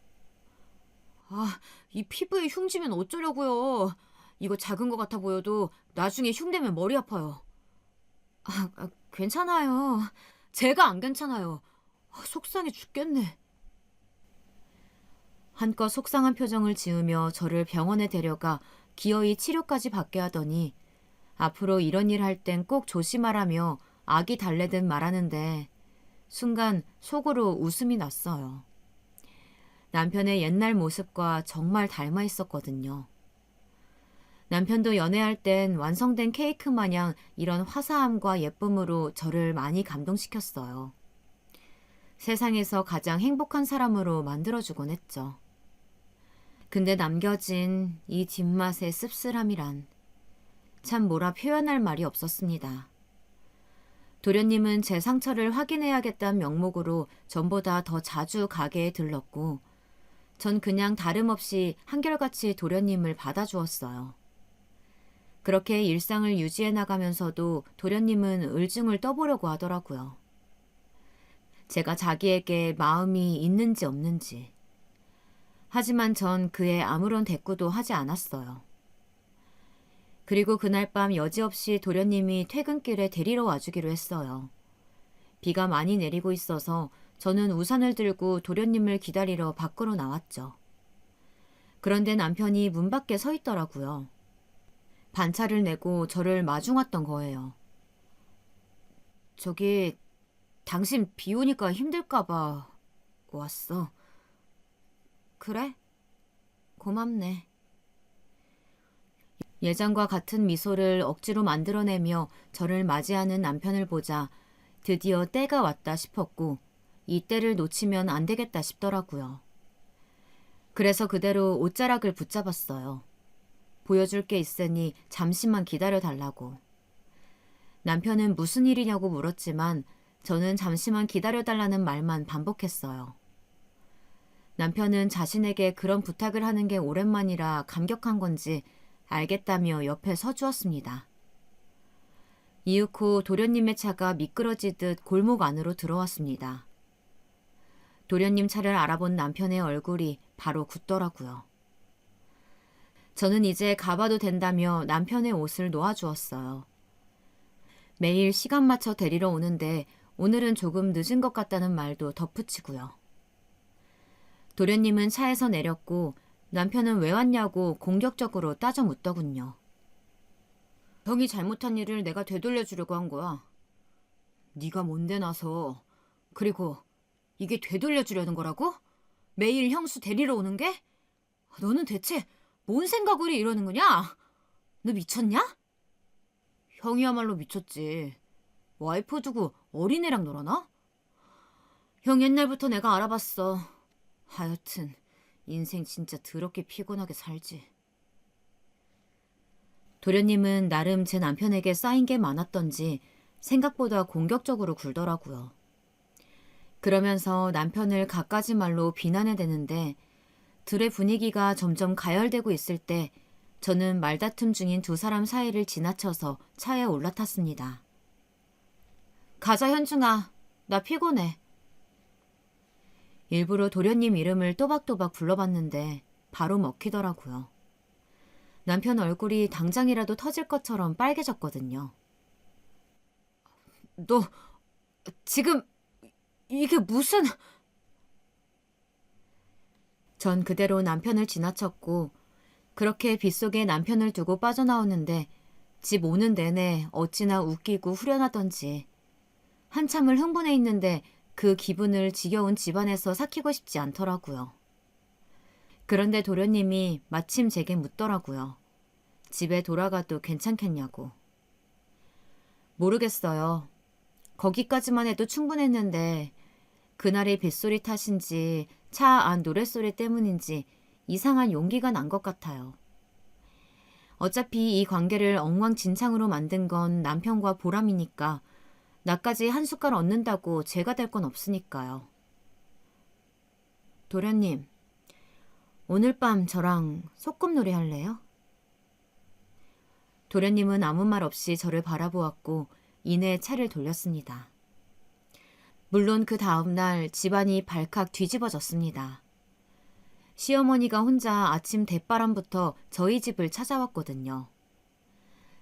이 피부에 흉지면 어쩌려고요. 이거 작은 것 같아 보여도 나중에 흉되면 머리 아파요. 괜찮아요. 제가 안 괜찮아요. 속상해 죽겠네. 한껏 속상한 표정을 지으며 저를 병원에 데려가 기어이 치료까지 받게 하더니 앞으로 이런 일 할 땐 꼭 조심하라며 악이 달래듯 말하는데 순간 속으로 웃음이 났어요. 남편의 옛날 모습과 정말 닮아 있었거든요. 남편도 연애할 땐 완성된 케이크 마냥 이런 화사함과 예쁨으로 저를 많이 감동시켰어요. 세상에서 가장 행복한 사람으로 만들어주곤 했죠. 근데 남겨진 이 뒷맛의 씁쓸함이란 참 뭐라 표현할 말이 없었습니다. 도련님은 제 상처를 확인해야겠다는 명목으로 전보다 더 자주 가게에 들렀고 전 그냥 다름없이 한결같이 도련님을 받아주었어요. 그렇게 일상을 유지해 나가면서도 도련님은 을증을 떠보려고 하더라고요. 제가 자기에게 마음이 있는지 없는지. 하지만 전 그에 아무런 대꾸도 하지 않았어요. 그리고 그날 밤 여지없이 도련님이 퇴근길에 데리러 와주기로 했어요. 비가 많이 내리고 있어서 저는 우산을 들고 도련님을 기다리러 밖으로 나왔죠. 그런데 남편이 문 밖에 서 있더라고요. 반차를 내고 저를 마중 왔던 거예요. 저기, 당신 비 오니까 힘들까 봐 왔어. 그래? 고맙네. 예전과 같은 미소를 억지로 만들어내며 저를 맞이하는 남편을 보자 드디어 때가 왔다 싶었고 이 때를 놓치면 안 되겠다 싶더라고요. 그래서 그대로 옷자락을 붙잡았어요. 보여줄 게 있으니 잠시만 기다려달라고. 남편은 무슨 일이냐고 물었지만 저는 잠시만 기다려달라는 말만 반복했어요. 남편은 자신에게 그런 부탁을 하는 게 오랜만이라 감격한 건지 알겠다며 옆에 서주었습니다. 이윽고 도련님의 차가 미끄러지듯 골목 안으로 들어왔습니다. 도련님 차를 알아본 남편의 얼굴이 바로 굳더라고요. 저는 이제 가봐도 된다며 남편의 옷을 놓아주었어요. 매일 시간 맞춰 데리러 오는데 오늘은 조금 늦은 것 같다는 말도 덧붙이고요. 도련님은 차에서 내렸고 남편은 왜 왔냐고 공격적으로 따져 묻더군요. 형이 잘못한 일을 내가 되돌려주려고 한 거야. 네가 뭔데 나서. 그리고 이게 되돌려주려는 거라고? 매일 형수 데리러 오는 게? 너는 대체 뭔 생각으로 이러는 거냐? 너 미쳤냐? 형이야말로 미쳤지. 와이프 두고 어린애랑 놀아나? 형 옛날부터 내가 알아봤어. 하여튼 인생 진짜 더럽게 피곤하게 살지. 도련님은 나름 제 남편에게 쌓인 게 많았던지 생각보다 공격적으로 굴더라고요. 그러면서 남편을 갖가지 말로 비난해대는데 둘의 분위기가 점점 가열되고 있을 때 저는 말다툼 중인 두 사람 사이를 지나쳐서 차에 올라탔습니다. 가자 현중아, 나 피곤해. 일부러 도련님 이름을 또박또박 불러봤는데 바로 먹히더라고요. 남편 얼굴이 당장이라도 터질 것처럼 빨개졌거든요. 너 지금 이게 무슨... 전 그대로 남편을 지나쳤고 그렇게 빗속에 남편을 두고 빠져나오는데 집 오는 내내 어찌나 웃기고 후련하던지 한참을 흥분해 있는데 그 기분을 지겨운 집안에서 삭히고 싶지 않더라고요. 그런데 도련님이 마침 제게 묻더라고요. 집에 돌아가도 괜찮겠냐고. 모르겠어요. 거기까지만 해도 충분했는데 그날의 빗소리 탓인지 차 안 노랫소리 때문인지 이상한 용기가 난 것 같아요. 어차피 이 관계를 엉망진창으로 만든 건 남편과 보람이니까 나까지 한 숟갈 얻는다고 제가 될 건 없으니까요. 도련님, 오늘 밤 저랑 소꿉놀이 할래요? 도련님은 아무 말 없이 저를 바라보았고 이내 차를 돌렸습니다. 물론 그 다음날 집안이 발칵 뒤집어졌습니다. 시어머니가 혼자 아침 대바람부터 저희 집을 찾아왔거든요.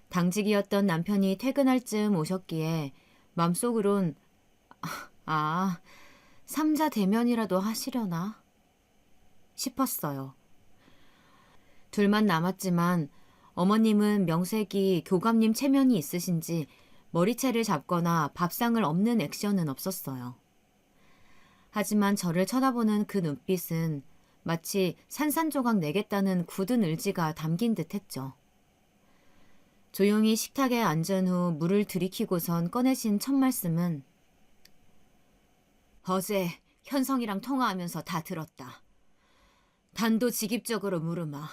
당직이었던 남편이 퇴근할 즈음 오셨기에 맘속으론 삼자 대면이라도 하시려나 싶었어요. 둘만 남았지만 어머님은 명색이 교감님 체면이 있으신지 머리채를 잡거나 밥상을 엎는 액션은 없었어요. 하지만 저를 쳐다보는 그 눈빛은 마치 산산조각 내겠다는 굳은 의지가 담긴 듯 했죠. 조용히 식탁에 앉은 후 물을 들이키고선 꺼내신 첫 말씀은 어제 현성이랑 통화하면서 다 들었다. 단도직입적으로 물으마.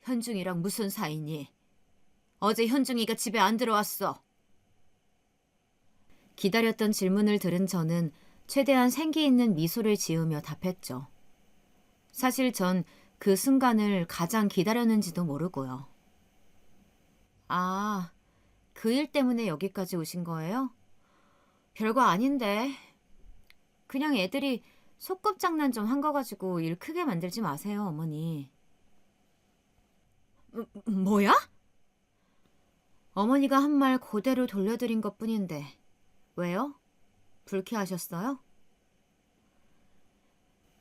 현중이랑 무슨 사이니? 어제 현중이가 집에 안 들어왔어. 기다렸던 질문을 들은 저는 최대한 생기 있는 미소를 지으며 답했죠. 사실 전 그 순간을 가장 기다렸는지도 모르고요. 아, 그 일 때문에 여기까지 오신 거예요? 별거 아닌데. 그냥 애들이 소꿉장난 좀 한 거 가지고 일 크게 만들지 마세요, 어머니. 뭐야? 어머니가 한 말 그대로 돌려드린 것뿐인데 왜요? 불쾌하셨어요?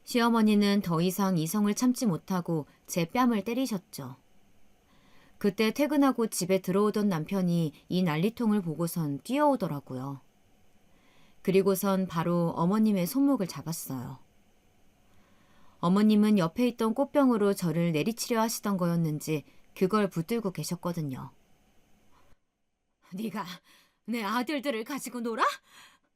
시어머니는 더 이상 이성을 참지 못하고 제 뺨을 때리셨죠. 그때 퇴근하고 집에 들어오던 남편이 이 난리통을 보고선 뛰어오더라고요. 그리고선 바로 어머님의 손목을 잡았어요. 어머님은 옆에 있던 꽃병으로 저를 내리치려 하시던 거였는지 그걸 붙들고 계셨거든요. 네가 내 아들들을 가지고 놀아?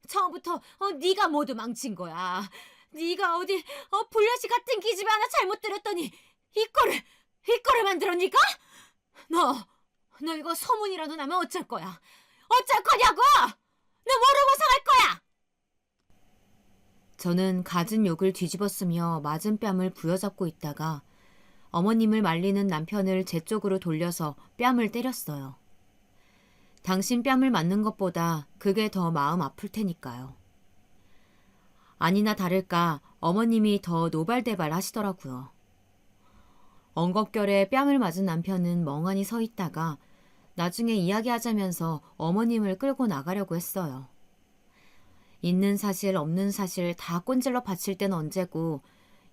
처음부터 네가 모두 망친 거야. 네가 어디 불려시 같은 기집애 하나 잘못 들였더니 이거를 만들었니까? 너 이거 소문이라도 나면 어쩔 거야? 어쩔 거냐고! 너 모르고 상할 거야! 저는 갖은 욕을 뒤집어쓰며 맞은 뺨을 부여잡고 있다가 어머님을 말리는 남편을 제 쪽으로 돌려서 뺨을 때렸어요. 당신 뺨을 맞는 것보다 그게 더 마음 아플 테니까요. 아니나 다를까 어머님이 더 노발대발 하시더라고요. 엉겁결에 뺨을 맞은 남편은 멍하니 서 있다가 나중에 이야기하자면서 어머님을 끌고 나가려고 했어요. 있는 사실 없는 사실 다 꼰질러 바칠 땐 언제고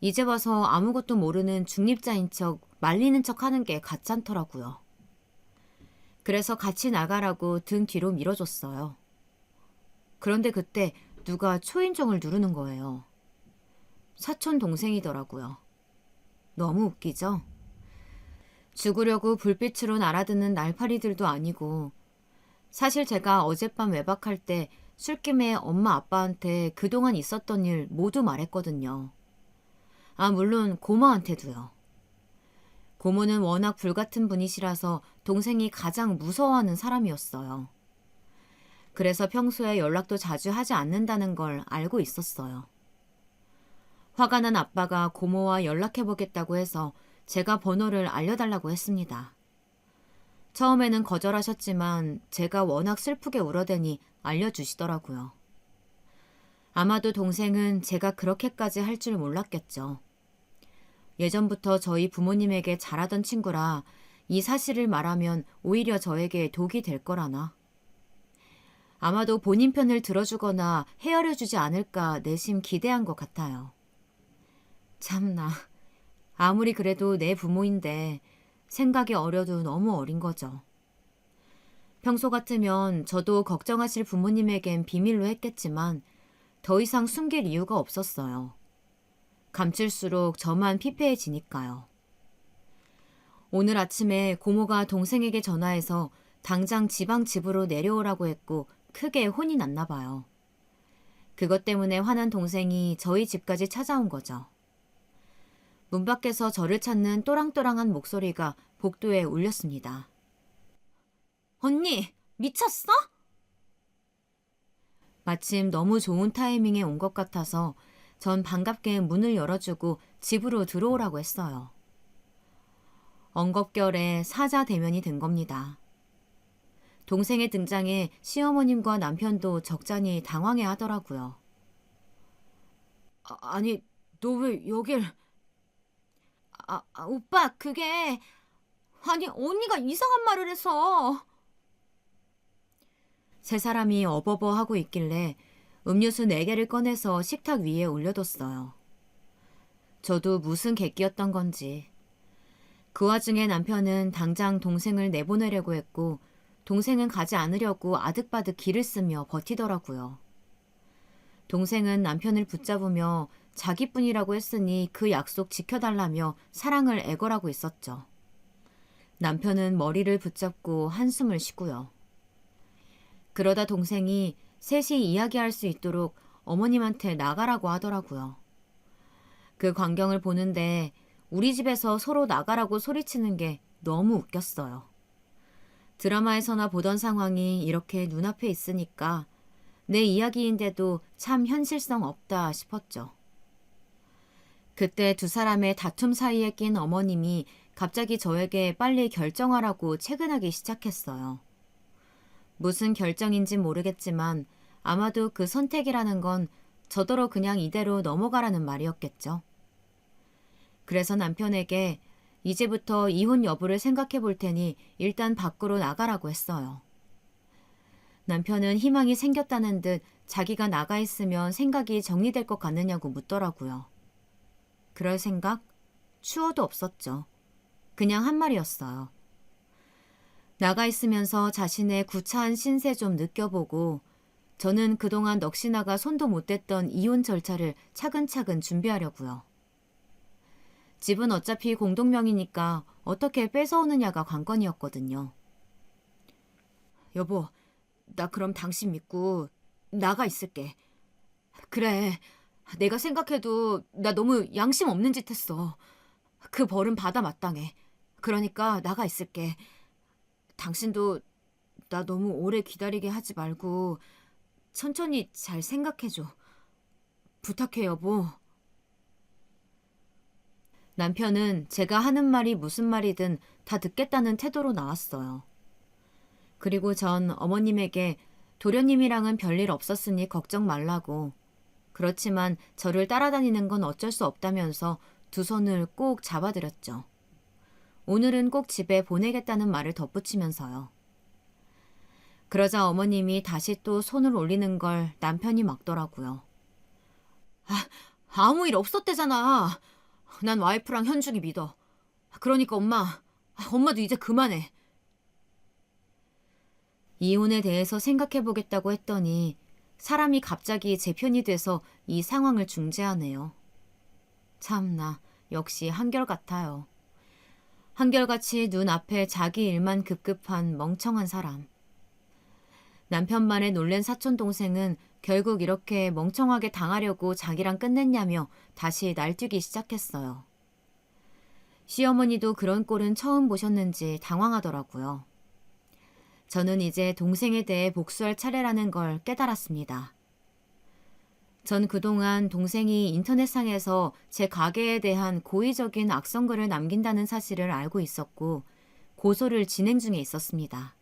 이제 와서 아무것도 모르는 중립자인 척 말리는 척 하는 게 가짠더라고요. 그래서 같이 나가라고 등 뒤로 밀어줬어요. 그런데 그때 누가 초인종을 누르는 거예요. 사촌 동생이더라고요. 너무 웃기죠? 죽으려고 불빛으로 날아드는 날파리들도 아니고 사실 제가 어젯밤 외박할 때 술김에 엄마 아빠한테 그동안 있었던 일 모두 말했거든요. 아, 물론 고모한테도요. 고모는 워낙 불같은 분이시라서 동생이 가장 무서워하는 사람이었어요. 그래서 평소에 연락도 자주 하지 않는다는 걸 알고 있었어요. 화가 난 아빠가 고모와 연락해보겠다고 해서 제가 번호를 알려달라고 했습니다. 처음에는 거절하셨지만 제가 워낙 슬프게 울어대니 알려주시더라고요. 아마도 동생은 제가 그렇게까지 할 줄 몰랐겠죠. 예전부터 저희 부모님에게 잘하던 친구라 이 사실을 말하면 오히려 저에게 독이 될 거라나. 아마도 본인 편을 들어주거나 헤아려주지 않을까 내심 기대한 것 같아요. 참나, 아무리 그래도 내 부모인데 생각이 어려도 너무 어린 거죠. 평소 같으면 저도 걱정하실 부모님에겐 비밀로 했겠지만 더 이상 숨길 이유가 없었어요. 감출수록 저만 피폐해지니까요. 오늘 아침에 고모가 동생에게 전화해서 당장 지방 집으로 내려오라고 했고 크게 혼이 났나 봐요. 그것 때문에 화난 동생이 저희 집까지 찾아온 거죠. 문 밖에서 저를 찾는 또랑또랑한 목소리가 복도에 울렸습니다. 언니, 미쳤어? 마침 너무 좋은 타이밍에 온 것 같아서 전 반갑게 문을 열어주고 집으로 들어오라고 했어요. 엉겁결에 사자 대면이 된 겁니다. 동생의 등장에 시어머님과 남편도 적잖이 당황해 하더라고요. 아니, 너 왜 여길... 오빠, 그게... 아니, 언니가 이상한 말을 해서... 세 사람이 어버버하고 있길래 음료수 4개를 꺼내서 식탁 위에 올려뒀어요. 저도 무슨 객기였던 건지. 그 와중에 남편은 당장 동생을 내보내려고 했고 동생은 가지 않으려고 아득바득 기를 쓰며 버티더라고요. 동생은 남편을 붙잡으며 자기뿐이라고 했으니 그 약속 지켜달라며 사랑을 애걸하고 있었죠. 남편은 머리를 붙잡고 한숨을 쉬고요. 그러다 동생이 셋이 이야기할 수 있도록 어머님한테 나가라고 하더라고요. 그 광경을 보는데 우리 집에서 서로 나가라고 소리치는 게 너무 웃겼어요. 드라마에서나 보던 상황이 이렇게 눈앞에 있으니까 내 이야기인데도 참 현실성 없다 싶었죠. 그때 두 사람의 다툼 사이에 낀 어머님이 갑자기 저에게 빨리 결정하라고 채근하기 시작했어요. 무슨 결정인진 모르겠지만 아마도 그 선택이라는 건 저더러 그냥 이대로 넘어가라는 말이었겠죠. 그래서 남편에게 이제부터 이혼 여부를 생각해 볼 테니 일단 밖으로 나가라고 했어요. 남편은 희망이 생겼다는 듯 자기가 나가 있으면 생각이 정리될 것 같느냐고 묻더라고요. 그럴 생각? 추워도 없었죠. 그냥 한 말이었어요. 나가 있으면서 자신의 구차한 신세 좀 느껴보고 저는 그동안 넋이나가 손도 못 댔던 이혼 절차를 차근차근 준비하려고요. 집은 어차피 공동명의니까 어떻게 뺏어오느냐가 관건이었거든요. 여보, 나 그럼 당신 믿고 나가 있을게. 그래, 내가 생각해도 나 너무 양심 없는 짓 했어. 그 벌은 받아 마땅해. 그러니까 나가 있을게. 당신도 나 너무 오래 기다리게 하지 말고 천천히 잘 생각해줘. 부탁해, 여보. 남편은 제가 하는 말이 무슨 말이든 다 듣겠다는 태도로 나왔어요. 그리고 전 어머님에게 도련님이랑은 별일 없었으니 걱정 말라고, 그렇지만 저를 따라다니는 건 어쩔 수 없다면서 두 손을 꼭 잡아드렸죠. 오늘은 꼭 집에 보내겠다는 말을 덧붙이면서요. 그러자 어머님이 다시 또 손을 올리는 걸 남편이 막더라고요. 아무 일 없었대잖아. 난 와이프랑 현중이 믿어. 그러니까 엄마도 이제 그만해. 이혼에 대해서 생각해보겠다고 했더니 사람이 갑자기 제 편이 돼서 이 상황을 중재하네요. 참나, 역시 한결같아요. 한결같이 눈앞에 자기 일만 급급한 멍청한 사람. 남편 말에 놀란 사촌동생은 결국 이렇게 멍청하게 당하려고 자기랑 끝냈냐며 다시 날뛰기 시작했어요. 시어머니도 그런 꼴은 처음 보셨는지 당황하더라고요. 저는 이제 동생에 대해 복수할 차례라는 걸 깨달았습니다. 전 그동안 동생이 인터넷상에서 제 가게에 대한 고의적인 악성글을 남긴다는 사실을 알고 있었고 고소를 진행 중에 있었습니다.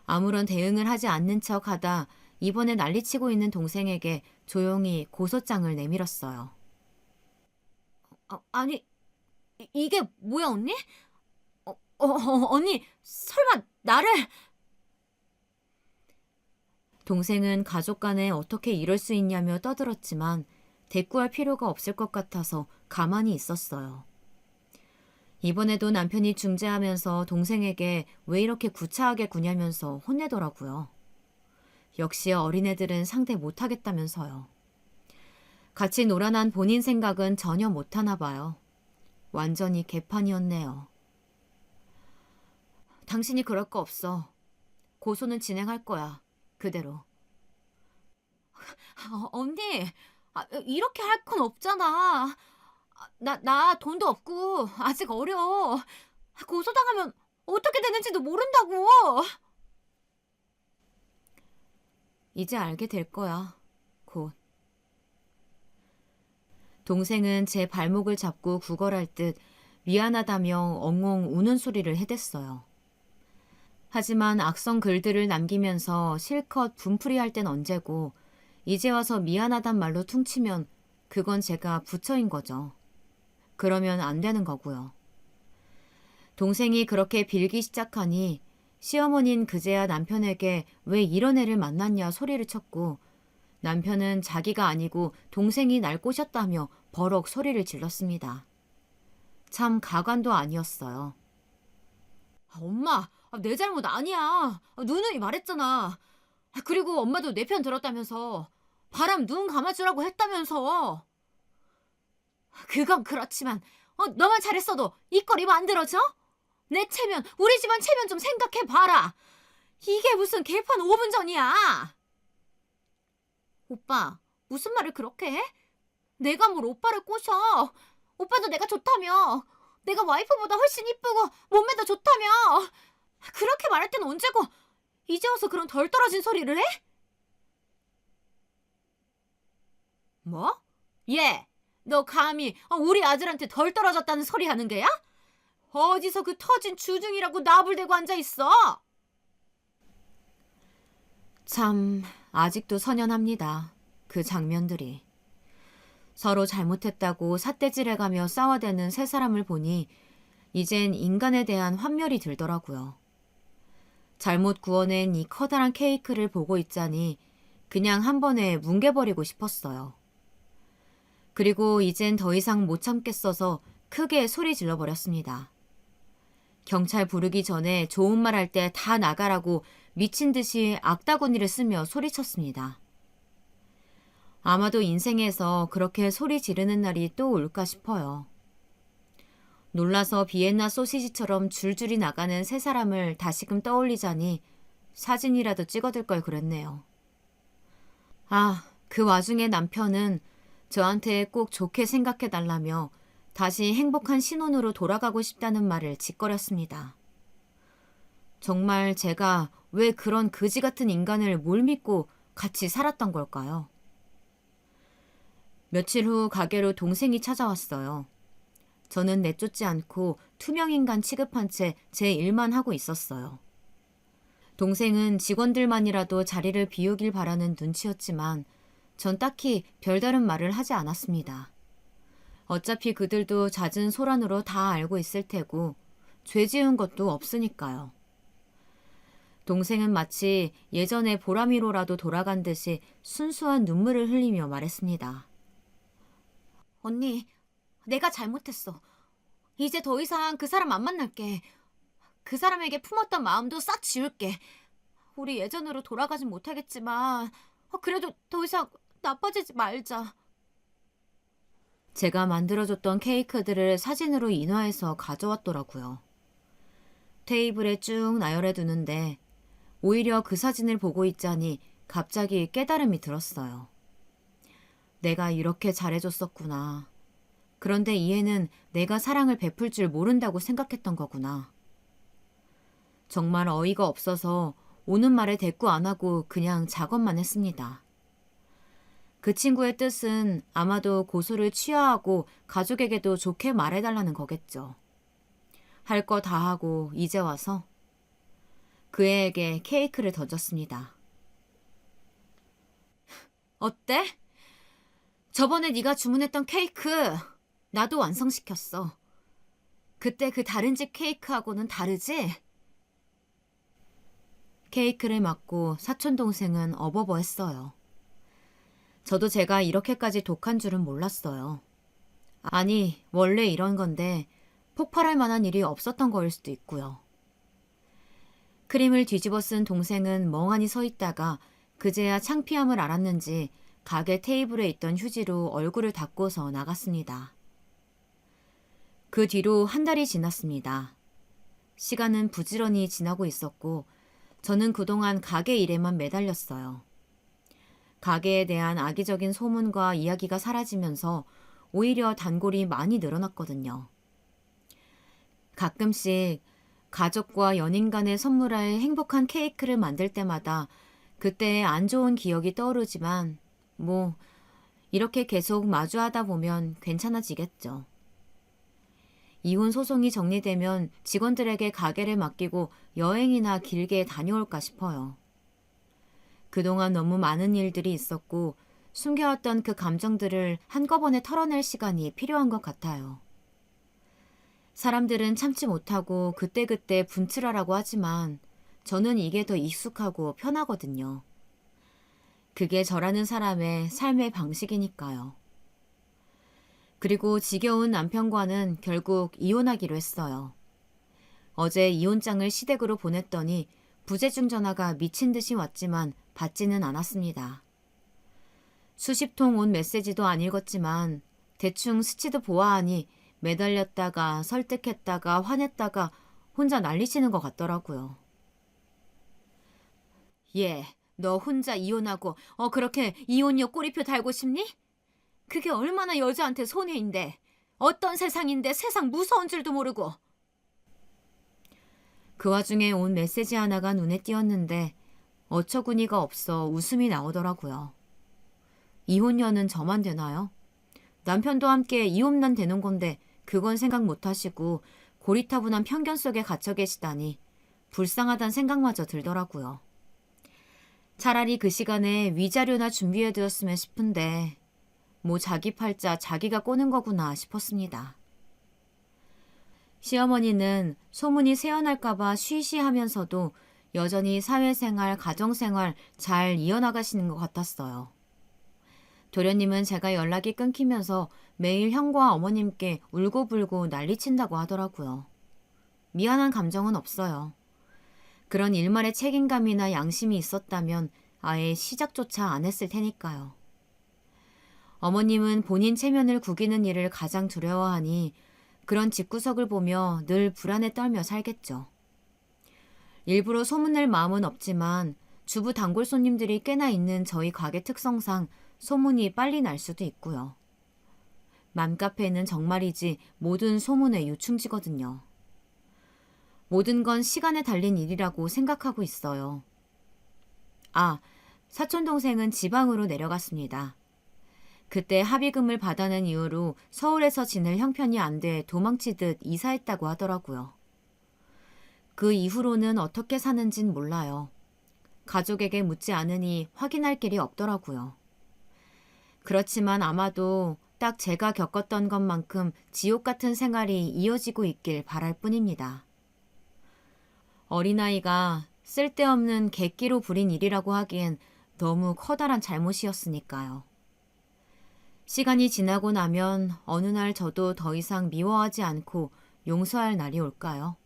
아무런 대응을 하지 않는 척 하다 이번에 난리치고 있는 동생에게 조용히 고소장을 내밀었어요. 아니, 이게 뭐야, 언니? 언니, 설마 나를... 동생은 가족 간에 어떻게 이럴 수 있냐며 떠들었지만 대꾸할 필요가 없을 것 같아서 가만히 있었어요. 이번에도 남편이 중재하면서 동생에게 왜 이렇게 구차하게 구냐면서 혼내더라고요. 역시 어린애들은 상대 못하겠다면서요. 같이 놀아난 본인 생각은 전혀 못하나 봐요. 완전히 개판이었네요. 당신이 그럴 거 없어. 고소는 진행할 거야. 그대로. 언니, 이렇게 할 건 없잖아. 나 돈도 없고 아직 어려. 고소당하면 어떻게 되는지도 모른다고. 이제 알게 될 거야. 곧. 동생은 제 발목을 잡고 구걸할 듯 미안하다며 엉엉 우는 소리를 해댔어요. 하지만 악성 글들을 남기면서 실컷 분풀이할 땐 언제고 이제 와서 미안하단 말로 퉁치면 그건 제가 부처인 거죠. 그러면 안 되는 거고요. 동생이 그렇게 빌기 시작하니 시어머니는 그제야 남편에게 왜 이런 애를 만났냐 소리를 쳤고 남편은 자기가 아니고 동생이 날 꼬셨다며 버럭 소리를 질렀습니다. 참 가관도 아니었어요. 엄마, 내 잘못 아니야. 누누이 말했잖아. 그리고 엄마도 내 편 들었다면서. 바람 눈 감아주라고 했다면서. 그건 그렇지만 너만 잘했어도 이 꼴이 만들어져? 내 체면, 우리 집안 체면 좀 생각해봐라. 이게 무슨 개판 5분 전이야. 오빠, 무슨 말을 그렇게 해? 내가 뭘 오빠를 꼬셔. 오빠도 내가 좋다며. 내가 와이프보다 훨씬 이쁘고 몸매도 좋다며. 그렇게 말할 때는 언제고 이제 와서 그런 덜 떨어진 소리를 해? 뭐? 얘, 너 감히 우리 아들한테 덜 떨어졌다는 소리 하는 게야? 어디서 그 터진 주둥이라고 나불대고 앉아있어? 참, 아직도 선연합니다. 그 장면들이. 서로 잘못했다고 삿대질해가며 싸워대는 세 사람을 보니 이젠 인간에 대한 환멸이 들더라고요. 잘못 구워낸 이 커다란 케이크를 보고 있자니 그냥 한 번에 뭉개버리고 싶었어요. 그리고 이젠 더 이상 못 참겠어서 크게 소리 질러버렸습니다. 경찰 부르기 전에 좋은 말 할 때 다 나가라고 미친 듯이 악다구니를 쓰며 소리쳤습니다. 아마도 인생에서 그렇게 소리 지르는 날이 또 올까 싶어요. 놀라서 비엔나 소시지처럼 줄줄이 나가는 세 사람을 다시금 떠올리자니 사진이라도 찍어둘 걸 그랬네요. 아, 그 와중에 남편은 저한테 꼭 좋게 생각해달라며 다시 행복한 신혼으로 돌아가고 싶다는 말을 짓거렸습니다. 정말 제가 왜 그런 그지 같은 인간을 못 믿고 같이 살았던 걸까요? 며칠 후 가게로 동생이 찾아왔어요. 저는 내쫓지 않고 투명인간 취급한 채 제 일만 하고 있었어요. 동생은 직원들만이라도 자리를 비우길 바라는 눈치였지만 전 딱히 별다른 말을 하지 않았습니다. 어차피 그들도 잦은 소란으로 다 알고 있을 테고 죄 지은 것도 없으니까요. 동생은 마치 예전에 보라미로라도 돌아간 듯이 순수한 눈물을 흘리며 말했습니다. 언니, 내가 잘못했어. 이제 더 이상 그 사람 안 만날게. 그 사람에게 품었던 마음도 싹 지울게. 우리 예전으로 돌아가진 못하겠지만 그래도 더 이상 나빠지지 말자. 제가 만들어줬던 케이크들을 사진으로 인화해서 가져왔더라고요. 테이블에 쭉 나열해 두는데 오히려 그 사진을 보고 있자니 갑자기 깨달음이 들었어요. 내가 이렇게 잘해줬었구나. 그런데 이 애는 내가 사랑을 베풀 줄 모른다고 생각했던 거구나. 정말 어이가 없어서 오는 말에 대꾸 안 하고 그냥 작업만 했습니다. 그 친구의 뜻은 아마도 고소를 취하하고 가족에게도 좋게 말해달라는 거겠죠. 할 거 다 하고 이제 와서 그 애에게 케이크를 던졌습니다. 어때? 저번에 네가 주문했던 케이크 나도 완성시켰어. 그때 그 다른 집 케이크하고는 다르지? 케이크를 맞고 사촌동생은 어버버했어요. 저도 제가 이렇게까지 독한 줄은 몰랐어요. 아니, 원래 이런 건데 폭발할 만한 일이 없었던 거일 수도 있고요. 크림을 뒤집어 쓴 동생은 멍하니 서 있다가 그제야 창피함을 알았는지 가게 테이블에 있던 휴지로 얼굴을 닦고서 나갔습니다. 그 뒤로 한 달이 지났습니다. 시간은 부지런히 지나고 있었고 저는 그동안 가게 일에만 매달렸어요. 가게에 대한 악의적인 소문과 이야기가 사라지면서 오히려 단골이 많이 늘어났거든요. 가끔씩 가족과 연인 간에 선물할 행복한 케이크를 만들 때마다 그때의 안 좋은 기억이 떠오르지만 이렇게 계속 마주하다 보면 괜찮아지겠죠. 이혼 소송이 정리되면 직원들에게 가게를 맡기고 여행이나 길게 다녀올까 싶어요. 그동안 너무 많은 일들이 있었고 숨겨왔던 그 감정들을 한꺼번에 털어낼 시간이 필요한 것 같아요. 사람들은 참지 못하고 그때그때 분출하라고 하지만 저는 이게 더 익숙하고 편하거든요. 그게 저라는 사람의 삶의 방식이니까요. 그리고 지겨운 남편과는 결국 이혼하기로 했어요. 어제 이혼장을 시댁으로 보냈더니 부재중 전화가 미친 듯이 왔지만 받지는 않았습니다. 수십 통 온 메시지도 안 읽었지만 대충 스치듯 보아하니 매달렸다가 설득했다가 화냈다가 혼자 난리치는 것 같더라고요. 얘, 너 혼자 이혼하고 그렇게 이혼녀 꼬리표 달고 싶니? 그게 얼마나 여자한테 손해인데. 어떤 세상인데 세상 무서운 줄도 모르고. 그 와중에 온 메시지 하나가 눈에 띄었는데 어처구니가 없어 웃음이 나오더라고요. 이혼녀는 저만 되나요? 남편도 함께 이혼만 되는 건데 그건 생각 못하시고 고리타분한 편견 속에 갇혀 계시다니 불쌍하단 생각마저 들더라고요. 차라리 그 시간에 위자료나 준비해두었으면 싶은데 뭐 자기 팔자 자기가 꼬는 거구나 싶었습니다. 시어머니는 소문이 새어날까봐 쉬쉬하면서도 여전히 사회생활, 가정생활 잘 이어나가시는 것 같았어요. 도련님은 제가 연락이 끊기면서 매일 형과 어머님께 울고불고 난리친다고 하더라고요. 미안한 감정은 없어요. 그런 일말의 책임감이나 양심이 있었다면 아예 시작조차 안 했을 테니까요. 어머님은 본인 체면을 구기는 일을 가장 두려워하니 그런 집구석을 보며 늘 불안에 떨며 살겠죠. 일부러 소문낼 마음은 없지만 주부 단골 손님들이 꽤나 있는 저희 가게 특성상 소문이 빨리 날 수도 있고요. 맘카페는 정말이지 모든 소문의 요충지거든요. 모든 건 시간에 달린 일이라고 생각하고 있어요. 아, 사촌동생은 지방으로 내려갔습니다. 그때 합의금을 받아낸 이후로 서울에서 지낼 형편이 안 돼 도망치듯 이사했다고 하더라고요. 그 이후로는 어떻게 사는진 몰라요. 가족에게 묻지 않으니 확인할 길이 없더라고요. 그렇지만 아마도 딱 제가 겪었던 것만큼 지옥 같은 생활이 이어지고 있길 바랄 뿐입니다. 어린아이가 쓸데없는 객기로 부린 일이라고 하기엔 너무 커다란 잘못이었으니까요. 시간이 지나고 나면 어느 날 저도 더 이상 미워하지 않고 용서할 날이 올까요?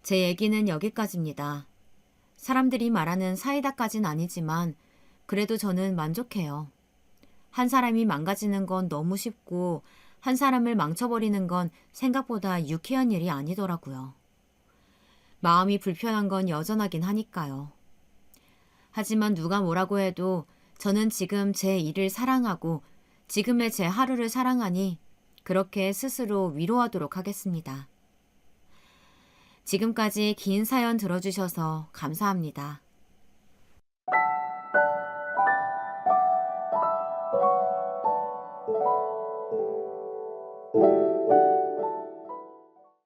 제 얘기는 여기까지입니다. 사람들이 말하는 사이다까진 아니지만 그래도 저는 만족해요. 한 사람이 망가지는 건 너무 쉽고 한 사람을 망쳐버리는 건 생각보다 유쾌한 일이 아니더라고요. 마음이 불편한 건 여전하긴 하니까요. 하지만 누가 뭐라고 해도 저는 지금 제 일을 사랑하고 지금의 제 하루를 사랑하니 그렇게 스스로 위로하도록 하겠습니다. 지금까지 긴 사연 들어주셔서 감사합니다.